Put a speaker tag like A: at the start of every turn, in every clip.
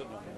A: jutro.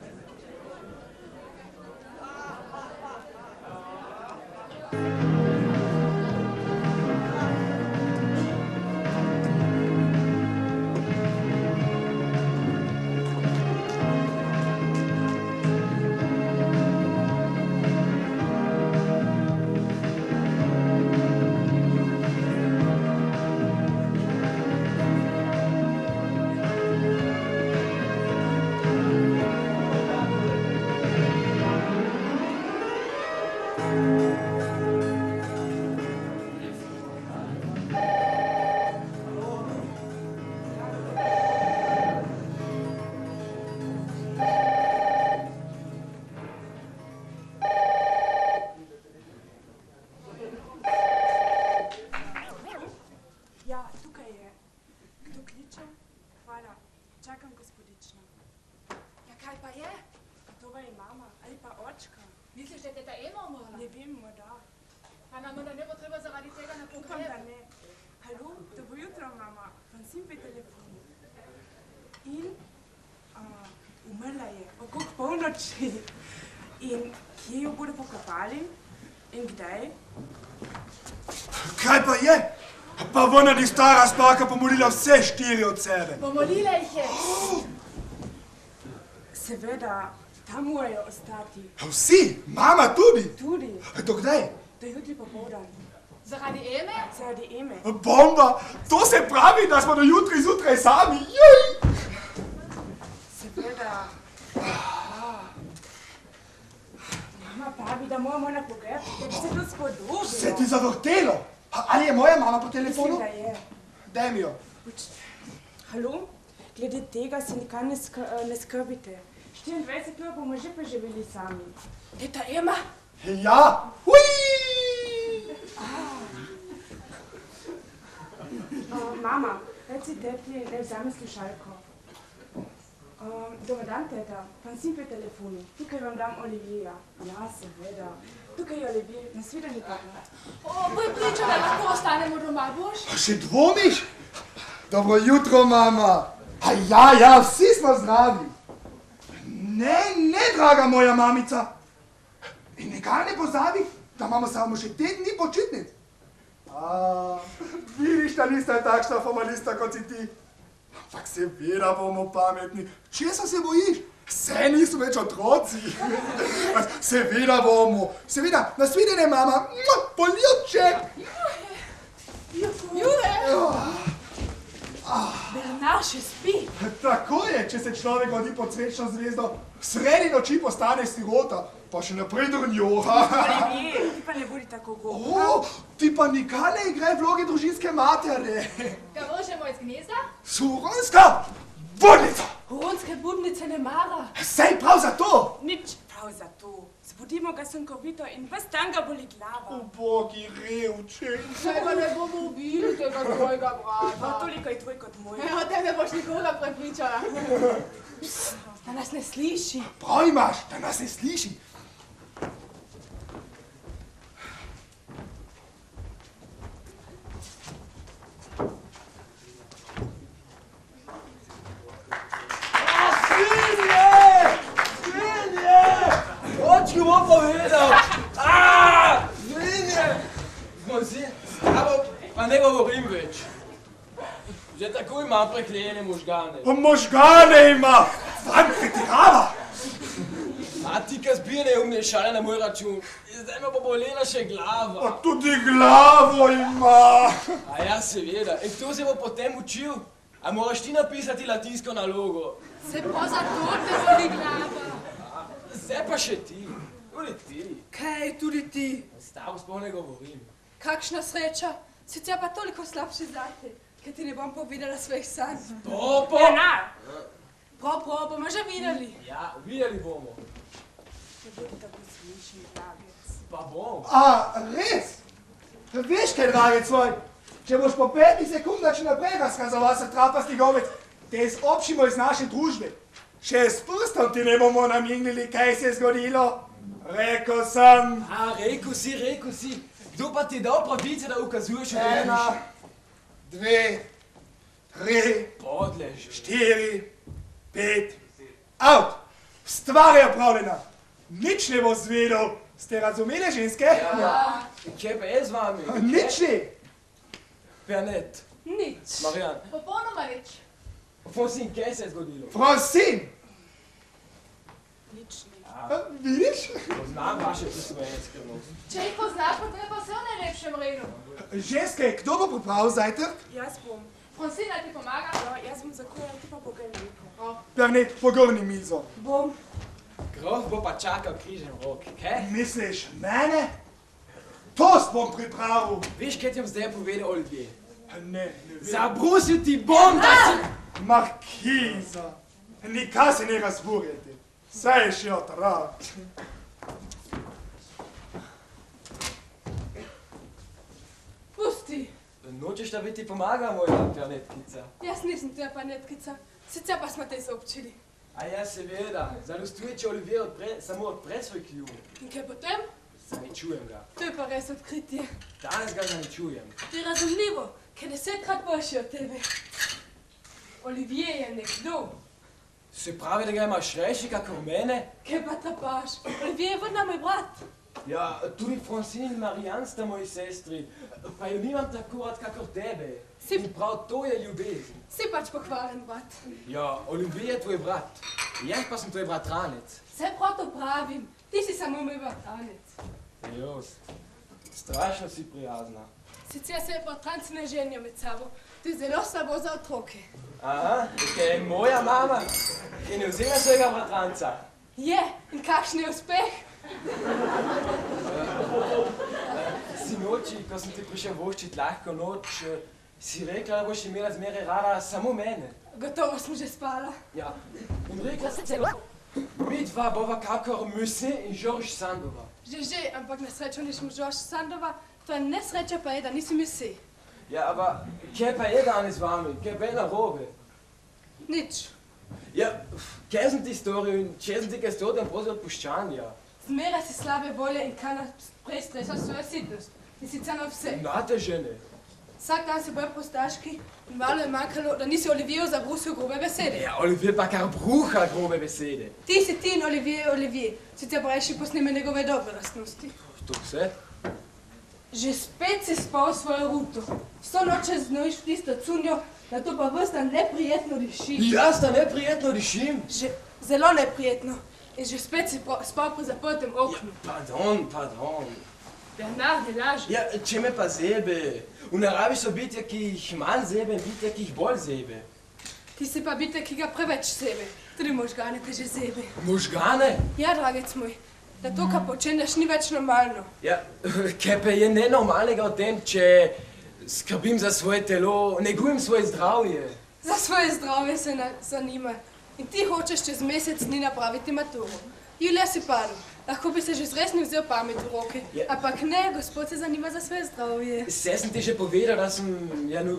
B: In kje jo bodo pokopali? In kdaj?
C: Kaj pa je? Pa ona ni stara spaka pomolila vse 4 od sebe.
D: Pomolila jih je.
B: Seveda, tam morajo ostati.
C: Vsi? Mama tudi?
B: Tudi.
C: Do kdaj?
B: Do jutri popoldan.
D: Zaradi Eme?
B: Zaradi Eme.
C: Bomba! To se pravi, da smo do jutri zjutraj sami. Juj!
B: Seveda. Mama pravi, da moramo na pogreb, da bi se to spodobilo.
C: Se ti zavrtelo? Ali je moja mama po telefonu?
B: Mislim, da je.
C: Daj mi jo.
B: Halo? Glede tega se nikar ne skrbite. 24 ur bomo že preživeli sami. Teta Ema?
C: Ja! Hui!
B: Mama, reci teti, da vzame slušalko. Dobar dan, teta. Fanzim pri telefonu. Tukaj vam dam Olivija. Ja, seveda. Tukaj je Olivier. Nasvidenje, teta.
D: Pripriča, da lahko ostanemo doma, boš?
C: A še dvomiš? Dobro jutro, mama. Ja, vsi smo zdravi. Ne, draga moja mamica. In nikar ne pozabi, da imamo samo še 5 dni počitnic. Vidiš, da nista takšna formalista kot si ti. Ampak seveda bomo pametni. Česa se bojiš? Vse niso več otroci. Seveda bomo. Seveda, nasvidenje, mama. Poljubček.
D: Jure! Bernard še spi.
C: Tako je, če se človek vodi pod srečno zvezdo, sredi noči postane sirota, pa še naprej drnjoha.
B: Olivier, ti pa ne bodi tako govor.
C: Ti pa nikar ne igraj vloge družinske matere.
D: Ga možemo iz gnezda?
C: Suronska budnica.
D: Huronske budnice ne mara.
C: Sej prav za to.
B: Nič prav za to. Zbudimo ga sunkovito in ves dan ga boli glava.
C: Ubogi revček.
D: Saj ga ne bomo ubili tega tvojega brata.
B: Toliko je tvoj kot moj.
D: O tem ne boš nikoga prepričala. Da nas ne sliši.
C: Prav imaš, da nas ne sliši.
E: Očki bom povedal! Svinje! Zmozi, pa ne govorim več. Že tako imam preklejene možgane.
C: Možgane ima! Vam pretirava!
E: A ti, kaj zbirne umne šale na moj račun. Zdaj me bo bolela še glava.
C: Tudi glavo ima!
E: A ja, seveda. In kdo se bo potem učil? A moraš ti napisati latinsko nalogo?
D: Se pa zato te boli glava.
E: Zdaj pa še ti. Tudi ti.
D: Kaj, tudi ti?
E: Staro sploh ne govorim.
D: Kakšna sreča. Sicer pa toliko slabši zate, ker ti ne bom povedala svojih sanj.
E: Popo!
D: Prav, bomo že videli.
E: Ja, videli bomo.
B: Ne bodi tako smešen, dragec.
E: Pa bom.
C: Res? Veš kaj, dragec svoj? Če boš po 5 sekundah še naprej razkazoval se trapasti govec, te izobšimo iz naše družbe. Še s prstom ti ne bomo namignili, kaj se je zgodilo. Rekel sem.
E: Rekel si. Kdo pa ti dal pravice, da ukazuješ?
C: 1, 2, 3,
E: Podlež.
C: 4, 5, out! Stvar je opravljena. Nič ne bo zvedel. Ste razumeli, ženske?
E: Ja. Kaj pa je z vami?
C: Nič ne.
E: Pernet.
D: Nič.
E: Marijan.
D: Popolnoma nič.
E: Francine, kaj se je zgodilo?
C: Francine!
B: Nič ni.
C: Vidiš?
E: Poznam vaše prisvojenske nos.
D: Če jih poznaš, potem pa se v najlepšem redu.
C: Ženske, kdo bo pripravil zajtrk?
B: Jaz bom.
D: Francina ti pomaga?
B: Ja, jaz bom zakuhala, ti pa pogrniko.
C: Pernet, pogrni mizo.
B: Bom.
E: Groh bo pa čakal križem rok, kaj?
C: Misliš, mene? Tost bom pripravil.
E: Veš, kaj ti bom zdaj povedal, Olivier?
C: Ne vem.
E: Zabrusil ti bom, da si...
C: Markiza, nikaj se ne razburjate. Saj je še otrok.
D: Pusti.
E: Nočeš, da bi ti pomagal, moja Pernetkica?
D: Jaz nisem tvoja panetkica. Sicer pa smo te zaobčili.
E: A ja, seveda. Zadostuje, če Olivier samo odpre svoj kljub.
D: In kaj potem?
E: Se ne čujem ga.
D: To je pa res odkritje.
E: Danes ga ne čujem.
D: To je razumljivo, ker je 10-krat boljši od tebe. Olivier je nekdo.
E: Se pravi, da ga imaš rejši, kakor mene?
D: Kaj pa trapaš? Olivier je vrna moj brat.
E: Ja, tudi Francine in Marijan sta moji sestri. Pa jo nimam tako rad, kakor tebe. In prav to je ljubezen.
D: Si pač pokvaren brat.
E: Ja, Olivier je tvoj brat. Jaz pa sem tvoj bratranec.
D: Vse prav to pravim. Ti si samo moj bratranec.
E: Jos, strašno si prijazna.
D: Sicer se bratranci ne ženijo med sabo. To je zelo slabo za otroke.
E: Aha, kaj je moja mama, ki ne vzema svojega bratranca.
D: Je, in kakšen je uspeh?
E: Sinoči, ko sem ti prišel voščit lahko noč, si rekla, da boš imela zmeraj rada samo mene.
D: Gotovo sem že spala.
E: Ja, in rekla si celo, mi dva bova kakor Musset in Georges Sandova.
D: Že, ampak na srečo nisem Georges Sandova, tvoja nesreča pa je, da nisi Musset.
E: Ja, aber kaj pa je danes z vami? Kaj pa je narobe?
D: Nič.
E: Ja, kaj sem ti storil in če sem ti kaj storil, dan prosil odpuščanja?
D: Zmeraj si slabe volje in kaj prestresaš svojo sitnost. In sicer na vse.
E: Nate žene.
D: Vsak dan si bolj prostaški in malo je manjkalo, da nisi Olivieru zabrusil grobe besede.
E: Ja, Olivier pa kar bruha grobe besede.
D: Ti si ti in Olivier je Olivier. Sicer pa reši posneme njegove dobre lastnosti.
E: To vse?
D: Že spet si spal svojo ruto. Vso noč se znojiš v tisto cunjo, da to pa vrsta neprijetno diši.
E: Jaz da neprijetno dišim?
D: Že zelo neprijetno. In že spet si spal pri zaprtem oknu.
E: Ja, pardon.
D: Bernard, ne laži.
E: Ja, če me pa zebe. V naravi so bitja, ki jih manj zebe in bitja, ki jih bolj zebe.
D: Ti si pa bitja, ki ga preveč zebe. Tudi možgane te že zebe.
E: Možgane?
D: Ja, dragec moj. Da to, kar počenjaš, ni več normalno.
E: Ja, kaj pa je nenormalnega v tem, če skrbim za svoje telo, negujem svoje zdravje?
D: Za svoje zdravje se zanima. In ti hočeš čez mesec dni napraviti maturo. Julija si padel. Lahko bi se že zresno vzel pamet v roke.
E: Ja.
D: Ampak ne, gospod se zanima za svoje zdravje.
E: Saj sem ti že povedal, da sem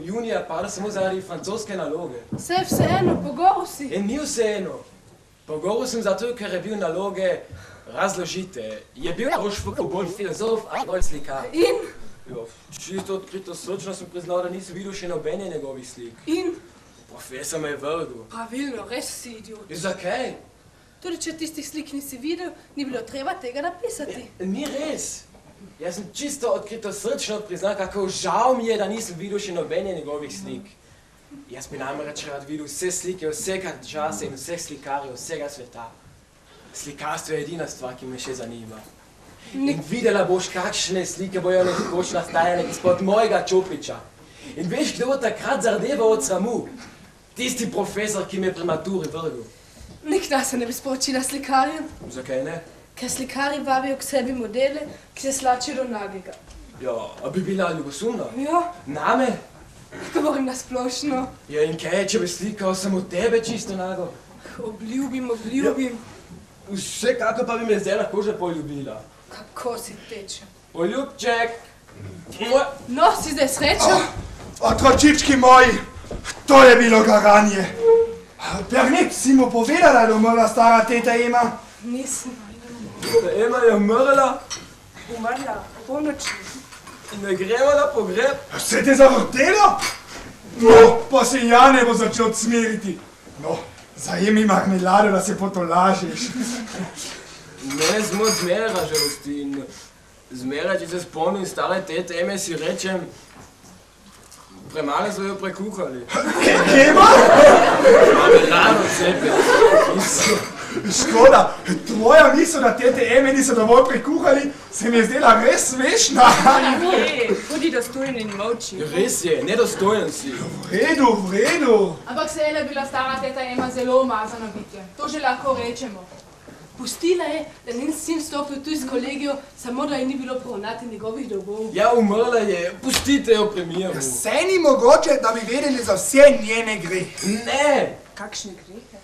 E: junija padel samo zaradi francoske naloge.
D: Vseeno, pogorel si.
E: In ni vseeno. Pogorel sem zato, ker je bil naloge razložite. Je bil Rochefoucauld bolj filozof ali bolj slikar?
D: In?
E: Jo, čisto odkrito srčno sem priznal, da nisem videl še nobene njegovih slik.
D: In?
E: Profesor me je vrgel.
D: Pravilno, res si idiot.
E: In zakaj?
D: Tudi če tistih slik nisi videl, ni bilo treba tega napisati.
E: Ni res. Jaz sem čisto odkrito srčno priznal, kako žal mi je, da nisem videl še nobene njegovih slik. Jaz bi namreč rad videl vse slike vsega časa in vseh slikarjev vsega sveta. Slikarstvo je edina stvar, ki me še zanima. In videla boš, kakšne slike bojo nekoč nastajale izpod mojega čopiča. In veš, kdo bo takrat zardeval od sramu? Tisti profesor, ki me je pri maturi vrgel.
D: Nikdar se ne bi sporočila slikarjem.
E: Zakaj ne?
D: Ker slikarji vabijo k sebi modele, ki se slačijo do nagega.
E: Ja, a bi bila ljubosumna?
D: Ja,
E: Name?
D: govorim nasplošno.
E: Ja, in kaj, če bi slikal samo tebe čisto nago?
D: Obljubim.
E: Vsekako pa bi me zdaj lahko že poljubila.
D: Kako si teče.
E: Poljubček!
D: No, si zdaj srečen?
C: Otročički moji, to je bilo garanje. Pernet, si mu povedala, da umrla stara teta Ema?
D: Nisem.
E: Da Ema je umrla
B: Umrla, polnoči.
E: in ne gremo na pogreb.
C: Se te zavrtelo? No, pa se ja ne bo začel smeriti. No, Zajemi marmelado, da se potolažiš.
E: Ne smo zmera, žalostin. Zmera, če se spomnim stare tete Eme, si rečem, premalo so jo prekuhali.
C: Ema?
E: Marmelado, cepe.
C: Škoda, tvoja misel, da tete Eme niso dovolj prekuhali, se mi je zdela res smešna.
B: Olivier, bodi dostojen in molči.
E: Res je, nedostojen si.
C: V redu.
D: Ampak se je bila stara teta Ema zelo umazano bitje. To že lahko rečemo. Pustila je, da njen sin stopil tu iz kolegijo, samo da ji ni bilo poravnati njegovih dolgov.
E: Ja, umrla je, pustite jo pri miru.
C: Vse ni mogoče, da bi vedeli za vse njene grehe.
E: Ne!
B: Kakšne grehe?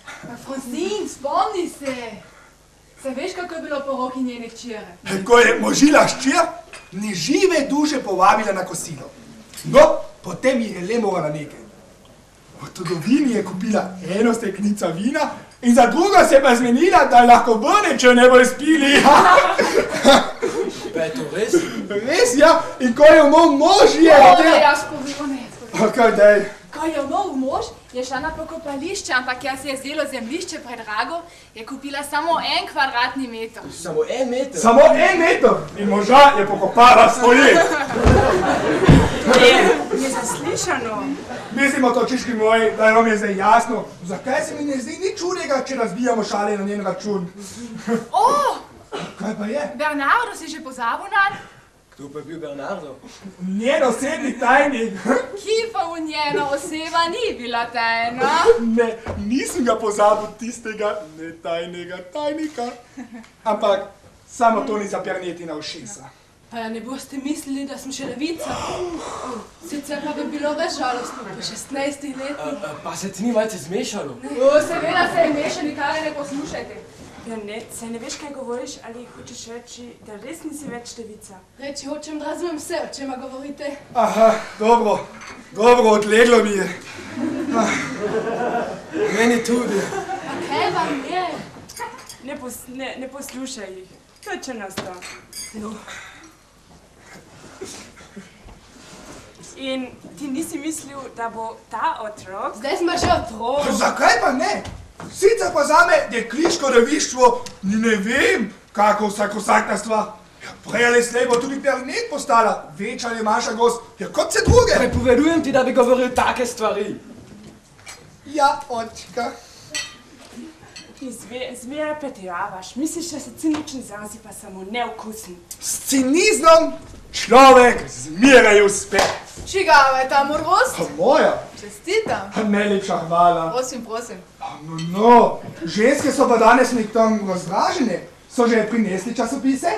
D: Francine, spomni se! Se veš, kako je bilo po roki njene hčere?
C: Ko je možila hčer, ni žive duše povabila na kosilo. No, potem ji je le morala nekaj. V trgovini je kupila eno steknica vina in za drugo se pa zmenila, da je lahko vrne, če ne bojo spili.
E: Pa je to res?
C: Res, ja, in ko je umrl mož, je...
D: Jaz povem, ne.
C: Kaj daj?
A: Ko je umrl mož, je šla na pokopališče, ampak jaz se je zdelo zemljišče predrago, je kupila samo 1 kvadratni meter.
E: Samo 1 meter?
C: Samo 1 meter in moža je pokopala svoje.
B: Je zaslišano.
C: Mislimo, točiški moji, da je vam je zdaj jasno, zakaj se mi ne zdi ni čudega, če razbijamo šale na njen račun.
A: O,
C: Kaj pa je?
A: Bernardo, si že pozabil nanj?
E: Kdo pa je bil Bernardo?
C: Njen osebni tajnik.
A: Ki pa v njena oseba ni bila tajna.
C: Ne, nisem ga pozabil tistega netajnega tajnika. Ampak samo to ni zaperneti na ušesa.
D: Pa ja ne boste mislili, da sem še levica. Sicer pa bi bilo več žalostno, po 16 letih.
E: Pa se ti ni malce zmešalo?
A: Seveda se je mešali, kar ne poslušajte.
B: Ja, ne, se ne veš, kaj govoriš, ali hočeš reči, da res nisi več devica.
D: Reči hočem, da razumem vse, o čem govorite.
C: Aha, dobro, odleglo mi je.
E: Meni tudi.
D: A kaj vam je?
B: Ne poslušaj jih. Točno nas to.
D: No.
B: In ti nisi mislil, da bo ta otrok...
D: Zdaj smo že otrok.
C: Zakaj pa ne? Sicer pa zame dekliško revištvo, ne vem, kako vsakosakna stvar. Ja, prej ali slej bo tudi Pernet postala, več ali manjša gost, ja kot se druge.
E: Prepovedujem ti, da bi govoril take stvari.
C: Ja, očka.
B: Ti zmeraj pretiravaš. Misliš, da si ciničen zasi, pa samo neukusen.
C: S cinizmom človek zmeraj uspe.
A: Čigava je ta modrost?
C: Moja?
A: Čestitam.
C: Najlepša hvala.
A: Prosim.
C: No, ženske so pa danes nekam razdražene. So že prinesli časopise?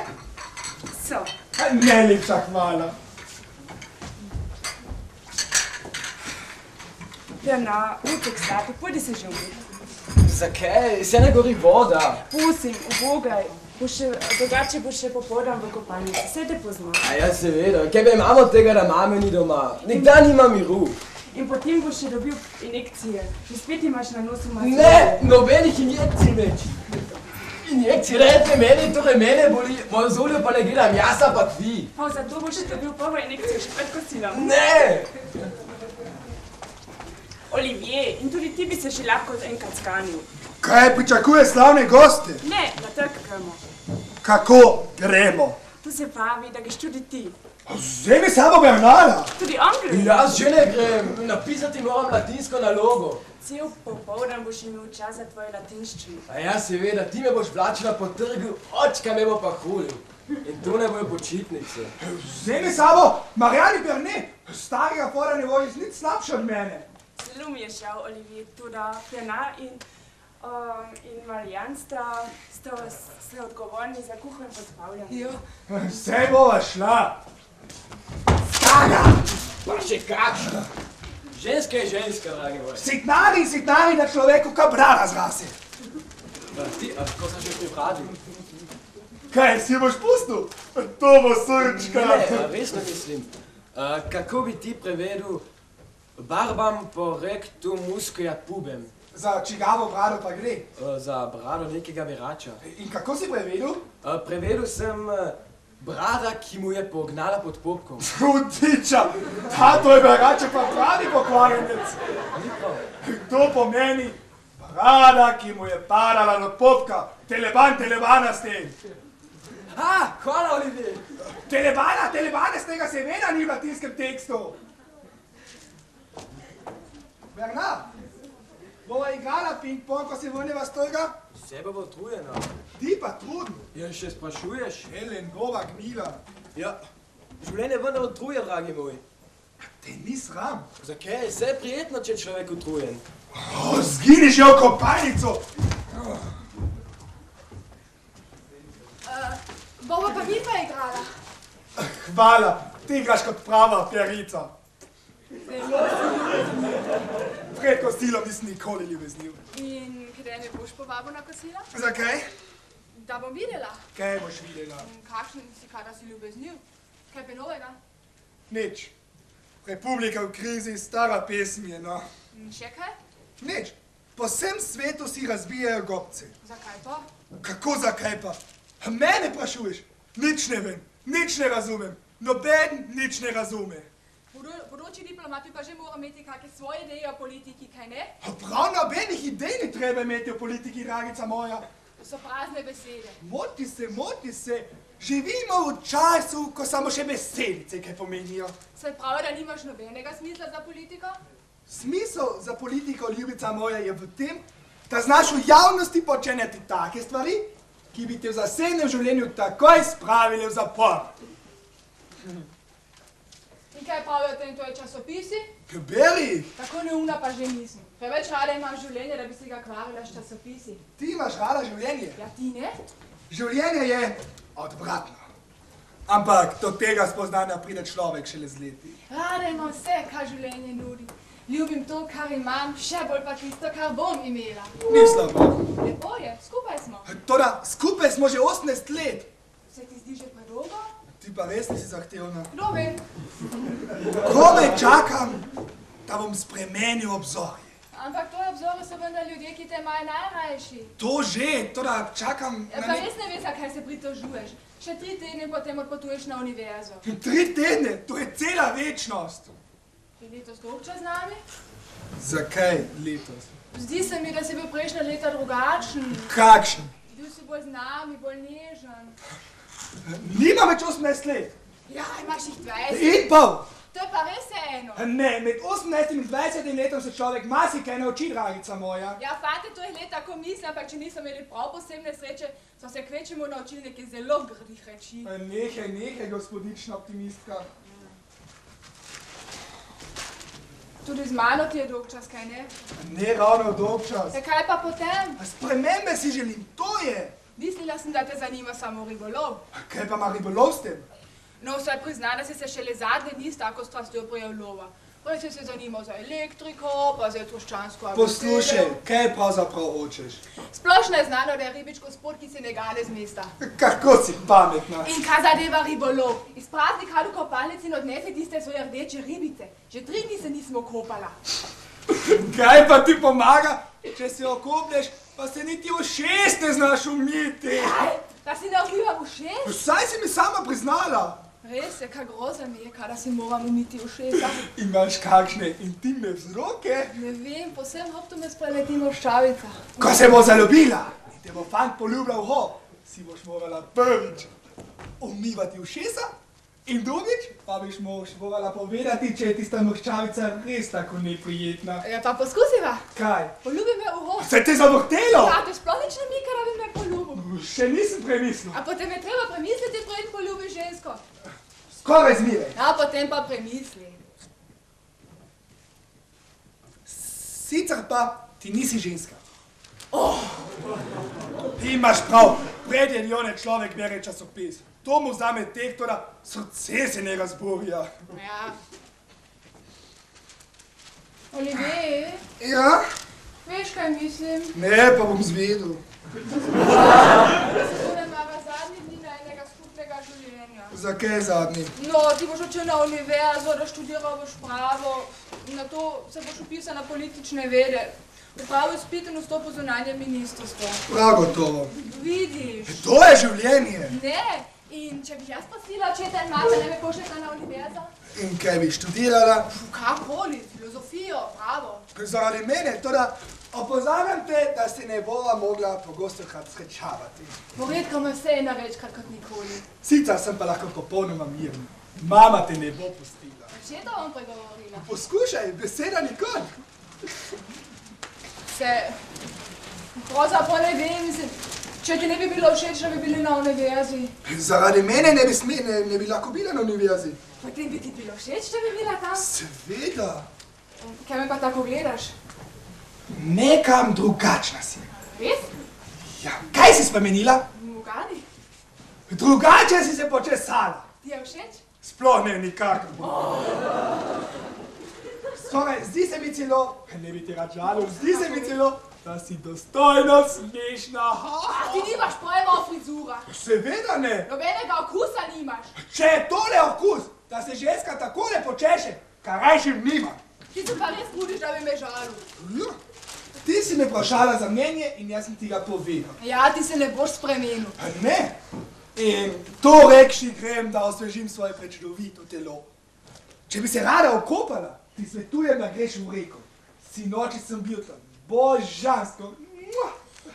B: So.
C: Najlepša hvala.
B: Bernard, utek stati, pojdi se že umiti.
E: Zakaj? Se ne gori voda.
B: Pusim, ubogaj. Drugače boš še popoldan v kopalnici, vse te pozna.
E: A ja, seveda. Kaj pa imamo tega, da mame ni doma? Nikdar nima miru.
B: In potem boš še dobil injekcije. Že spet imaš na nosu maslo.
E: Ne, nobenih injekcij več. Injekcije, rejte meni, torej mene boli, mojo zoljo pa ne gledam, jaz pa ti.
B: Pa zato boš dobil prvo injekcijo še pred kosilom.
E: Ne!
B: Olivier, in tudi ti bi se že lahko enkrat skanil.
C: Kaj pričakuje slavne goste?
B: Ne, na trg gremo.
C: Kako gremo?
B: Tu se pravi, da greš tudi ti.
C: Vzemi sabo Bernarda.
B: Tudi on gre.
E: Jaz že ne grem, napisati moram latinsko nalogo.
B: Cel popoldan boš imel čas za tvojo latinščino.
E: A ja, seveda, ti me boš vlačila po trgu, očka me bo pa hulil. In to ne bojo počitnice.
C: Vzemi sabo Mariani Pernet. Starega fora ne voziš nič slabše od mene.
B: Zelo mi je šel, Olivier, tudi Bernard in Marian ste odgovorni za kuho in podpravljanje.
C: Sej bova šla. Stara!
E: Pa še kakšna. Ženska je ženska, dragi moj.
C: Sitnari, da človeku kabrala zrase.
E: Ti, a ko sem že pripravil?
C: Kaj, si boš pustil? To bo srčka.
E: Ne, resno mislim. Kako bi ti prevedel barbam po rectu muscia pubem?
C: Za čigavo brado pa gre?
E: Za brado nekega berača.
C: In kako si prevedel?
E: Prevedel sem brada, ki mu je pognala pod popkom.
C: Hudiča, tato je berače pa pravi pokvarjenec. To pomeni Brada, ki mu je padala do popka. Telebana ste.
E: Hvala, Olivier.
C: Telebana z tega seveda ni v latinskem tekstu. Bernard, bova igrala ping-pong, ko se vrneva z trga?
E: Seba bo trujena.
C: Ti pa trudno.
E: Ja, še sprašuješ?
C: Helen, bova gnila.
E: Ja, življenje vendar utruje, dragi moj.
C: Te ni sram.
E: Zakaj? Vse je prijetno, če je človek utrujen.
C: Zginiš jo v kopalnico.
A: Bova pa mi pa igrala.
C: Hvala, ti igraš kot prava pjerica. Pred kosilom nisem nikoli ljubeznil.
A: In kdaj me boš povabil na kosila?
C: Zakaj?
A: Da bom videla.
C: Kaj boš videla?
A: Kakšen si, kada si ljubeznil? Kaj pa novega?
C: Nič. Republika v krizi, stara pesem je, no.
A: Še kaj?
C: Nič. Po vsem svetu si razbijajo gobce.
A: Zakaj pa?
C: Kako zakaj pa? Mene prašuješ? Nič ne vem, nič ne razumem. Noben nič ne razume.
A: Bodoči diplomati pa že mora imeti kakšne svoje ideje o politiki, kaj ne?
C: Prav nobenih idej ne treba imeti o politiki, dragica moja.
A: To so prazne besede.
C: Moti se. Živimo v času, ko samo še besedice kaj pomenijo.
A: Se pravi, da nimaš nobenega smisla za politiko?
C: Smisel za politiko, ljubica moja, je v tem, da znaš v javnosti počenjati take stvari, ki bi te v zasebnem življenju takoj spravili v zapor.
A: In kaj pravijo tem tvoji časopisi?
C: Beri!
A: Tako neumna pa že nisem. Preveč rada imam življenje, da bi si ga kvarila s časopisi.
C: Ti imaš rada življenje.
A: Ja, ti ne?
C: Življenje je odvratno. Ampak do tega spoznanja pride človek šele z leti.
A: Rada imam vse, kar življenje nudi. Ljubim to, kar imam, še bolj pa tisto, kar bom imela.
C: Ni slabo.
A: Lepo je, skupaj smo.
C: Toda, skupaj smo že 18 let.
A: Se ti zdi že predolgo?
C: Ti pa res nisi zahtevna.
A: Kdo ve?
C: Komaj čakam, da bom spremenil obzorje.
A: Ampak tvoje obzore so vendar ljudje, ki te imajo najrajši.
C: To že, toda čakam
A: Ja, pa res ne veš, zakaj se pritožuješ. Še 3 tedne potem odpotuješ na univerzo.
C: 3 tedne, to je cela večnost.
A: Je letos dolgča z nami?
C: Zakaj letos?
A: Zdi se mi, da si bil prejšnja leta drugačen.
C: Kakšen?
A: Bil si bolj z nami, bolj nežen.
C: Nima več 18 let.
A: Ja, imaš jih 20.
C: In pol.
A: To je pa res eno.
C: Ne, med 18 in 20 letom se človek marsikaj nauči, dragica moja.
A: Ja, fante, to je let tako mislim, ampak če niso imeli prav posebne sreče, so se kvečemu naučili nekaj zelo grdih reči.
C: Nehaj, gospodična optimistka.
A: Tudi z mano ti je dolgčas, kaj ne?
C: Ne ravno dolgčas.
A: Ja, kaj pa potem?
C: Spremembe si želim, to je.
A: Mislila sem, da te zanima samo ribolov.
C: Kaj pa ima ribolov s tem?
A: No, vsaj prizna, da si se šele zadnje dni s tako strastjo prijel lova. Prej si se zanimal za elektriko, pa za troščansko abecedo.
C: Poslušaj, kaj pravzaprav hočeš?
A: Splošno je znano, da je ribič gospod, ki se ne gane z mesta.
C: Kako si pametna.
A: In kaj zadeva ribolov? Iz praznih hal v kopalnici in odnese tiste svoje rdeče ribice. Že 3 dni se nismo kopala.
C: Kaj pa ti pomaga, če se okoplješ, pa se niti v ušes ne znaš umiti?
A: Da si ne ogliva v ušes?
C: Saj si mi sama priznala.
A: Res je, kaj groza mi je, kada si moram umiti ušesa.
C: Imaš kakšne intimne vzroke?
A: Ne vem, posebno hopto me spreleti moščavica.
C: Ko se bo zaljubila in te bo fant poljubljal si boš morala prvič umivati ušesa in drugič pa boš morala povedati, če je tista moščavica res tako neprijetna.
A: Ja, pa poskusiva.
C: Kaj?
A: Poljubi me v
C: Se te zavrtelo?
A: Ja, te sploh nič ne mika, da bi me poljubil.
C: Še nisem premislil.
A: A potem je treba premisliti, preden poljubiš žensko.
C: Skoraj zmeraj.
A: Ja, potem pa premisli.
C: Sicer pa ti nisi ženska. Ti imaš prav, preden jone človek bere časopis. To mu vzame tektora, srce se ne razburja.
A: Ja. Olivier,
C: Ja?
A: veš, kaj mislim?
C: Ne, pa bom zvedel.
A: To ne imava zadnji dni na enega skupnega življenja.
C: Zakaj zadnji?
A: No, ti boš odšel na univerzo, da študiral boš pravo, na to se boš upisal na politične vede. Upravil izpit in vstopil v zunanje ministrstvo.
C: Prav gotovo.
A: Vidiš?
C: To je življenje.
A: Ne, in če bi jaz prosila očeta in mata, ne me pošljeta na univerzo?
C: In kaj bi študirala?
A: Kakoli, filozofijo, pravo.
C: Zaradi mene, toda Opozarjam te, da se ne bova mogla pogostokrat srečavati.
D: Poredko me vse ena večkrat kot nikoli.
C: Sicer sem pa lahko popolnoma miren. Mama te ne bo pustila.
D: Še to vam pregovorila.
C: Poskušaj, beseda nikoli.
A: Se, pravzaprav ne vem, če ti ne bi bilo všeč, da bi bili na univerzi.
C: Zaradi mene ne bi lahko bila na univerzi.
A: Potem bi ti bilo všeč, če bi bila tam.
C: Seveda.
A: Kaj me pa tako gledaš?
C: Nekam drugačna si.
A: Res?
C: Ja, kaj si spremenila?
A: Mogani?
C: Drugače si se počesala.
A: Ti je všeč?
C: Sploh ne, nikakor. Skoraj, zdi se mi celo, ne bi ti rad žalil, zdi se mi celo, da si dostojno smešna.
A: Ti nimaš pojma o frizurah.
C: Seveda ne.
A: Nobenega okusa nimaš.
C: Če je tole okus, da se ženska takole počeše, kaj rajši nima.
A: Ti se pa res trudiš, da bi me žalil.
C: Ja. Ti si me vprašala za mnenje in jaz sem ti ga povedal.
A: Ja, ti se ne boš spremenil.
C: Ne. In to rekši grem, da osvežim svoje prečudovito telo. Če bi se rada okopala, ti svetujem, da greš v reko. Sinoči sem bil tam. Božansko.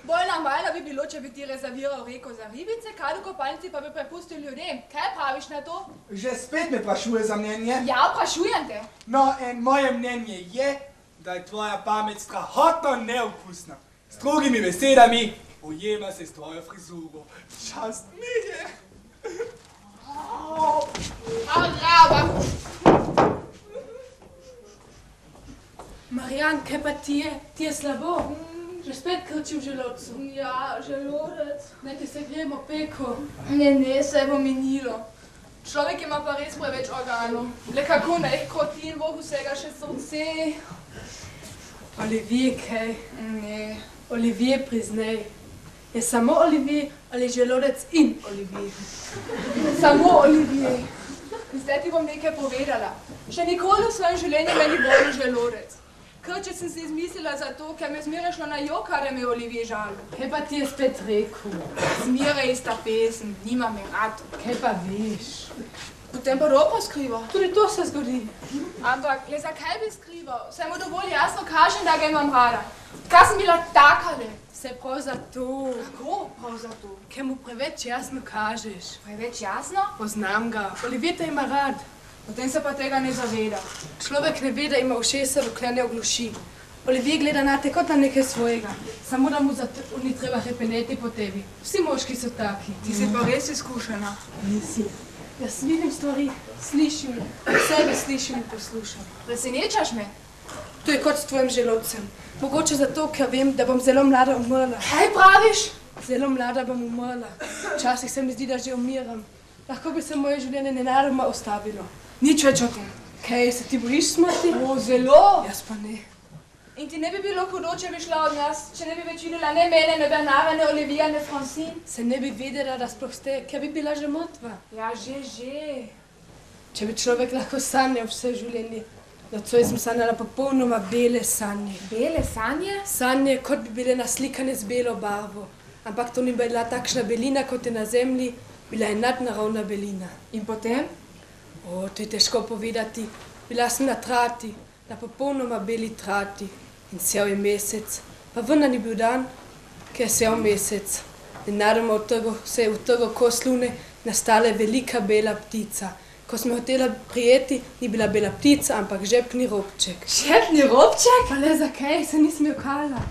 A: Bolj normalno bi bilo, če bi ti rezerviral reko za ribice, kaj do kopalnici pa bi prepustil ljudem. Kaj praviš na to?
C: Že spet me vprašuje za mnenje.
A: Ja, vprašujem te.
C: No, in moje mnenje je, da je tvoja pamet strahotno neokusna. S drugimi besedami, ujema se s tvojo frizuro. Čast mi je.
A: Araba.
D: Marijan, kaj pa ti je? Ti je slabo? Že spet krči v želodcu.
A: Ja, želodec.
D: Naj ti se gremo peko.
A: Ne, se bo minilo. Človek ima pa res preveč organov. Le kako naj krotin, boh vsega še srce.
D: Olivier, kaj?
A: Ne.
D: Olivier, priznaj. Je samo Olivier ali želodec in Olivier?
A: Samo Olivier. Zdaj ti bom nekaj povedala. Še nikoli v svojem življenju me ni bolel želodec. Krče sem si izmislila zato, ker me zmeraj šlo na jok, kar je me Olivier žalil.
D: Kaj pa ti je spet rekel?
A: Zmeraj ista pesem, nima me rad.
D: Kaj pa veš?
A: Potem pa dobro skriva.
D: Tudi to se zgodi.
A: Ampak, le zakaj bi skrival? Saj mu dovolj jasno kažem, da ga imam rada. Kaj sem bila takale?
D: Se prav zato.
A: Kako prav zato?
D: Ker mu preveč jasno kažeš.
A: Preveč jasno?
D: Poznam ga. Olivier te ima rad.
A: Potem se pa tega ne zaveda.
D: Človek ne ve, da ima ušesa, dokler ne ogluši. Olivier gleda na te kot na nekaj svojega. Samo da mu ni treba repeneti po tebi. Vsi moški so taki.
A: Ti si pa res izkušena.
D: Nisi. Jaz vidim stvari, slišim, sebe slišim in poslušam.
A: Presenečaš me?
D: To je kot s tvojim želodcem. Mogoče zato, ker vem, da bom zelo mlada umrla.
A: Kaj praviš?
D: Zelo mlada bom umrla. Včasih se mi zdi, da že umiram. Lahko bi se moje življenje nenadoma ustavilo.
A: Nič več o tem.
D: Kaj, se ti bojiš smrti?
A: O, zelo.
D: Jaz pa ne.
A: In ti ne bi bilo hudo, če bi šla od nas, če ne bi več videla ne mene, ne Bernara, ne Olivia, ne Francine?
D: Se ne bi vedela, da sploh ste, ker bi bila že mrtva.
A: Ja, že.
D: Če bi človek lahko sanjal vse življenje. Nocoj sem sanjala popolnoma bele sanje.
A: Bele sanje?
D: Sanje, kot bi bile naslikane z belo barvo. Ampak to ni bila takšna belina, kot je na zemlji, bila je nadnaravna belina.
A: In potem?
D: O, to je težko povedati. Bila sem na trati, na popolnoma beli trati. In sel je mesec. Pa ven ni bil dan, ker je sel mesec. Nenadoma se je utrgal kos lune, nastala je velika bela ptica. Ko sem hotela prijeti, ni bila bela ptica, ampak žepni robček.
A: Žepni robček?
D: Pa le zakaj, se nisem jokala.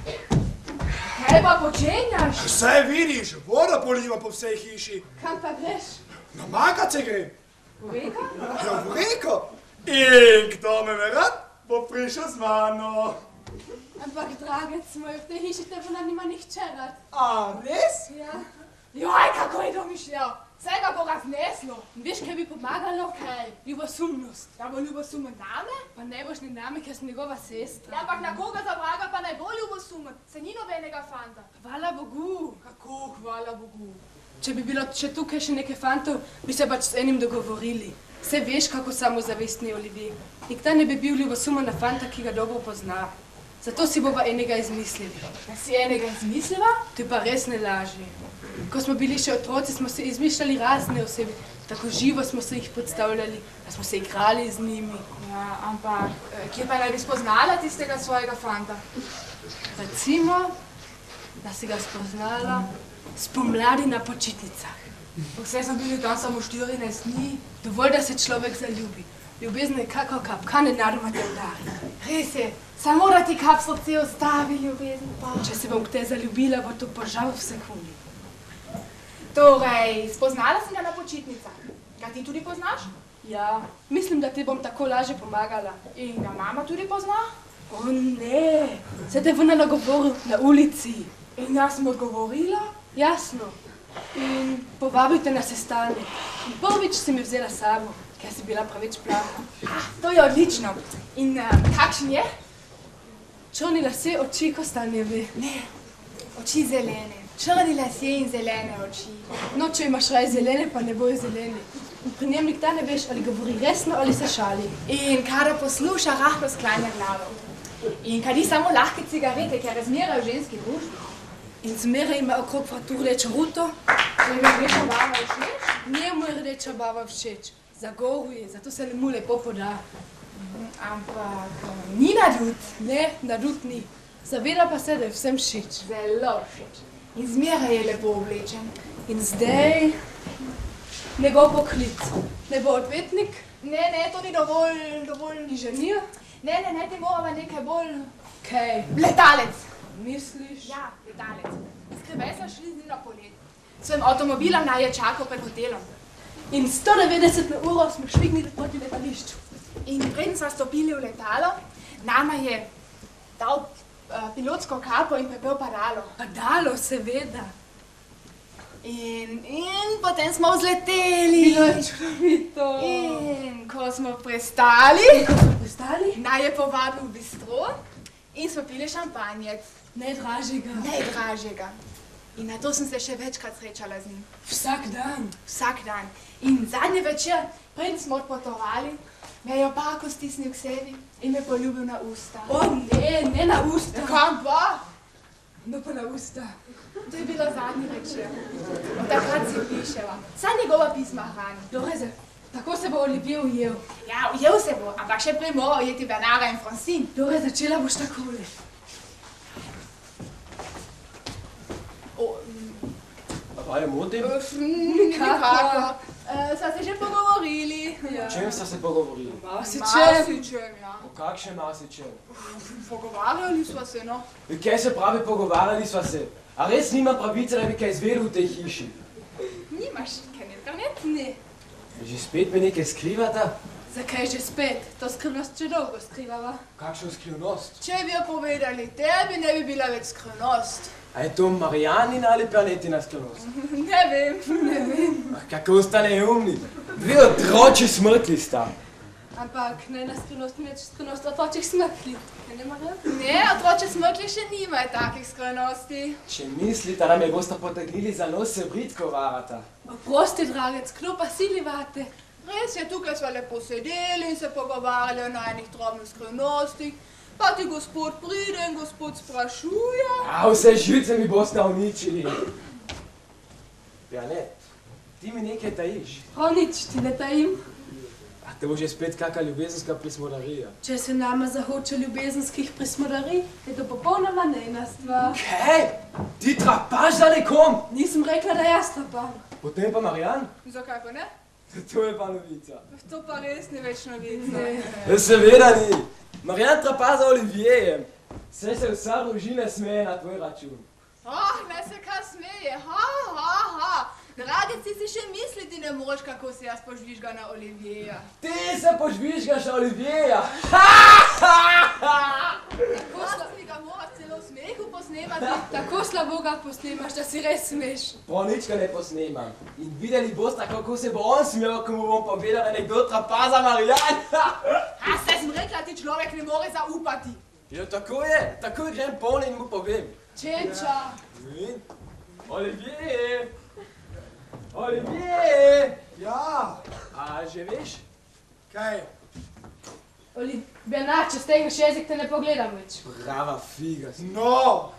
A: Kaj pa počenjaš?
C: Saj vidiš, voda poliva po vsej hiši.
D: Kam pa greš?
C: Na makat se grem.
A: V reko?
C: Ja, v reko. In kdo me rad, bo prišel z mano.
D: Ampak, dragec moj, v tej hiši te voda nima nihče rad.
C: A, res?
D: Ja.
A: Joj, kako je domišljal. Vse ga bo razneslo.
D: Veš, kaj bi pomagalo?
A: Kaj?
D: Ljubosumnost.
A: Da bo ljubosumen name?
D: Pa ne boš ni name, ker sem njegova sestra.
A: Ja, ampak na koga za vraga pa naj bo ljubosumen? Se ni nobenega fanta.
D: Hvala Bogu.
A: Kako, hvala Bogu.
D: Če bi bilo še tukaj še nekaj fantov, bi se pač s enim dogovorili. Vse veš, kako samozavestni je Olivier. Nikdar ne bi bil ljubosumen na fanta, ki ga dobro pozna. Zato si bova enega izmislili.
A: Da si enega izmislila?
D: To je pa res ne lažje. Ko smo bili še otroci, smo si izmišljali razne osebe. Tako živo smo se jih predstavljali, da smo se igrali z njimi.
A: Ja, ampak kje pa naj bi spoznala tistega svojega fanta?
D: Recimo, da si ga spoznala spomladi na počitnicah.
A: Vse smo bili tam samo 14 dni.
D: Dovolj, da se človek zaljubi. Ljubezen je kako kapka, nenadoma te udari.
A: Res je, samo da ti kap srce ostavi ljubezen pa.
D: Če se bom k te zaljubila, bo to požal v sekundi.
A: Torej, spoznala si ga na počitnicah. Ga ti tudi poznaš?
D: Ja, mislim, da ti bom tako lažje pomagala.
A: In ga mama tudi pozna?
D: O ne, se te vna nagovoril na ulici.
A: In jaz sem odgovorila?
D: Jasno. In povabil te na sestanek. In prvič si mi vzela sabo, ker si bila preveč plaha.
A: To je odlično. In kakšen je?
D: Črni lasje, oči kostanjeve.
A: Ne, oči zelene. Črni lasje in zelene oči.
D: No, če imaš raj zelene, pa ne bojo zeleni. In pri njem nikdar ne veš, ali govori resno ali se šali.
A: In kada posluša, rahlo sklanja glavo. In kadi samo lahke cigarete, ker razmera v ženski družbi.
D: In zmeraj ima okrog vratu rdečo ruto.
A: Je mi rdeča barva všeč?
D: Njemu je rdeča barva všeč. Zagoruje, zato se mu lepo poda.
A: Ampak ni nadut.
D: Ne, nadut ni. Zaveda pa se, da je vsem všeč.
A: Zelo všeč. In zmeraj je lepo oblečen.
D: In zdaj njegov poklic. Ne bo odvetnik?
A: Ne, to ni dovolj.
D: Inženir?
A: Ne, ti moramo nekaj bolj...
D: Kaj?
A: Letalec.
D: Misliš?
A: Ja, letalec. Skrivaj smo šli z njim na polet. Svojim avtomobilom naj je čakal pred hotelom.
D: In 190 na uro smo švignili proti letališču.
A: In preden smo stopili v letalo, nama je dal pilotsko kapo in prepel padalo.
D: Padalo, seveda.
A: In potem smo vzleteli.
D: Bilo je čudovito.
A: In ko smo pristali, naj je povabil v bistro in smo pili šampanjec. Najdražjega. In na to sem se še večkrat srečala z njim.
D: Vsak dan?
A: Vsak dan. In zadnji večer, preden smo odpotovali, me je opako stisnil k sebi in me poljubil na usta.
D: O ne na usta.
A: Kam pa?
D: No pa na usta.
A: To je bilo zadnji večer. Od takrat si piševa. Saj njegova pisma hrani.
D: Doreze, tako se bo Olivier ujel.
A: Ja, ujel se bo, ampak še prej mora ujeti Bernara in Francine.
D: Dore, začela boš takole.
E: Pa je motim?
A: Nikako. Sva se že pogovorili.
E: O čem sta se pogovorili?
A: Marsičem, ja.
E: O kakšnem marsičem?
A: Pogovarjali sva se, no.
E: Kaj se pravi pogovarjali sva se? A res nimam pravice, da bi kaj izvedel v tej hiši?
A: Nimaš kaj internet?
D: Ne.
E: Že spet me nekaj skrivata?
D: Zakaj že spet? To skrivnost že dolgo skrivava.
E: Kakšno skrivnost?
A: Če bi jo povedali tebi, ne bi bila več skrivnost.
E: A je to Marijanina ali Planetina skrivnost?
A: Ne vem.
E: Kako sta neumni? Dve otroči smrtli sta.
D: Ampak ne na skrivnost, več skrivnost otročih smrtli. Ne, Marjan?
A: Ne, otroče smrtli še nimajo takih skrivnosti.
E: Če mislite, da me boste potegnili za nos, se britko varata.
D: Oprosti, dragec, kdo pa silivate?
A: Res je, tukaj sva lepo sedeli in se pogovarjali o najnih drobnih skrivnostih. Pa ti gospod pride in gospod sprašuje.
E: A vse živce mi boste uničili. Janet, ti mi nekaj tajiš.
D: Prav nič ti ne tajim.
E: A to bo že spet kakva ljubezenska prismodarija.
D: Če se nama zahoče ljubezenskih prismodarij, je to popolnoma nejna stvar.
E: Kaj? Ti trapaš za nekom?
D: Nisem rekla, da jaz trapam.
E: Potem pa Marjan?
A: Zakaj pa ne?
E: To je pa novica.
A: To pa res ni več novica.
E: Seveda ni. Marjan trapa za Olivierjem. Saj se vsa družina smeje na tvoj račun.
A: Ne se kaj smeje, ha. Dragec, ti si še misliti ne moreš, kako se jaz požvižga na Olivierja.
E: Ti se požvižgaš na Olivierja.
A: Tako mi ga moraš celo v smehu posnemati.
D: Tako slabo ga posnemaš, da si res smeš.
E: Prav nič ga ne posnemam. In videli boste, kako se bo on smel, ko mu bom povedal, da nekdo trapa za Marjan.
A: Saj sem rekla, ti človek ne more zaupati.
E: Ja, tako je. Takoj grem poln in mu povem.
D: Čeča.
E: In? Olivier! Olivier!
C: Ja,
E: A že veš?
C: kaj?
D: Bernard, če stegneš jezik, te ne pogledam več.
E: Brava figa.
C: No,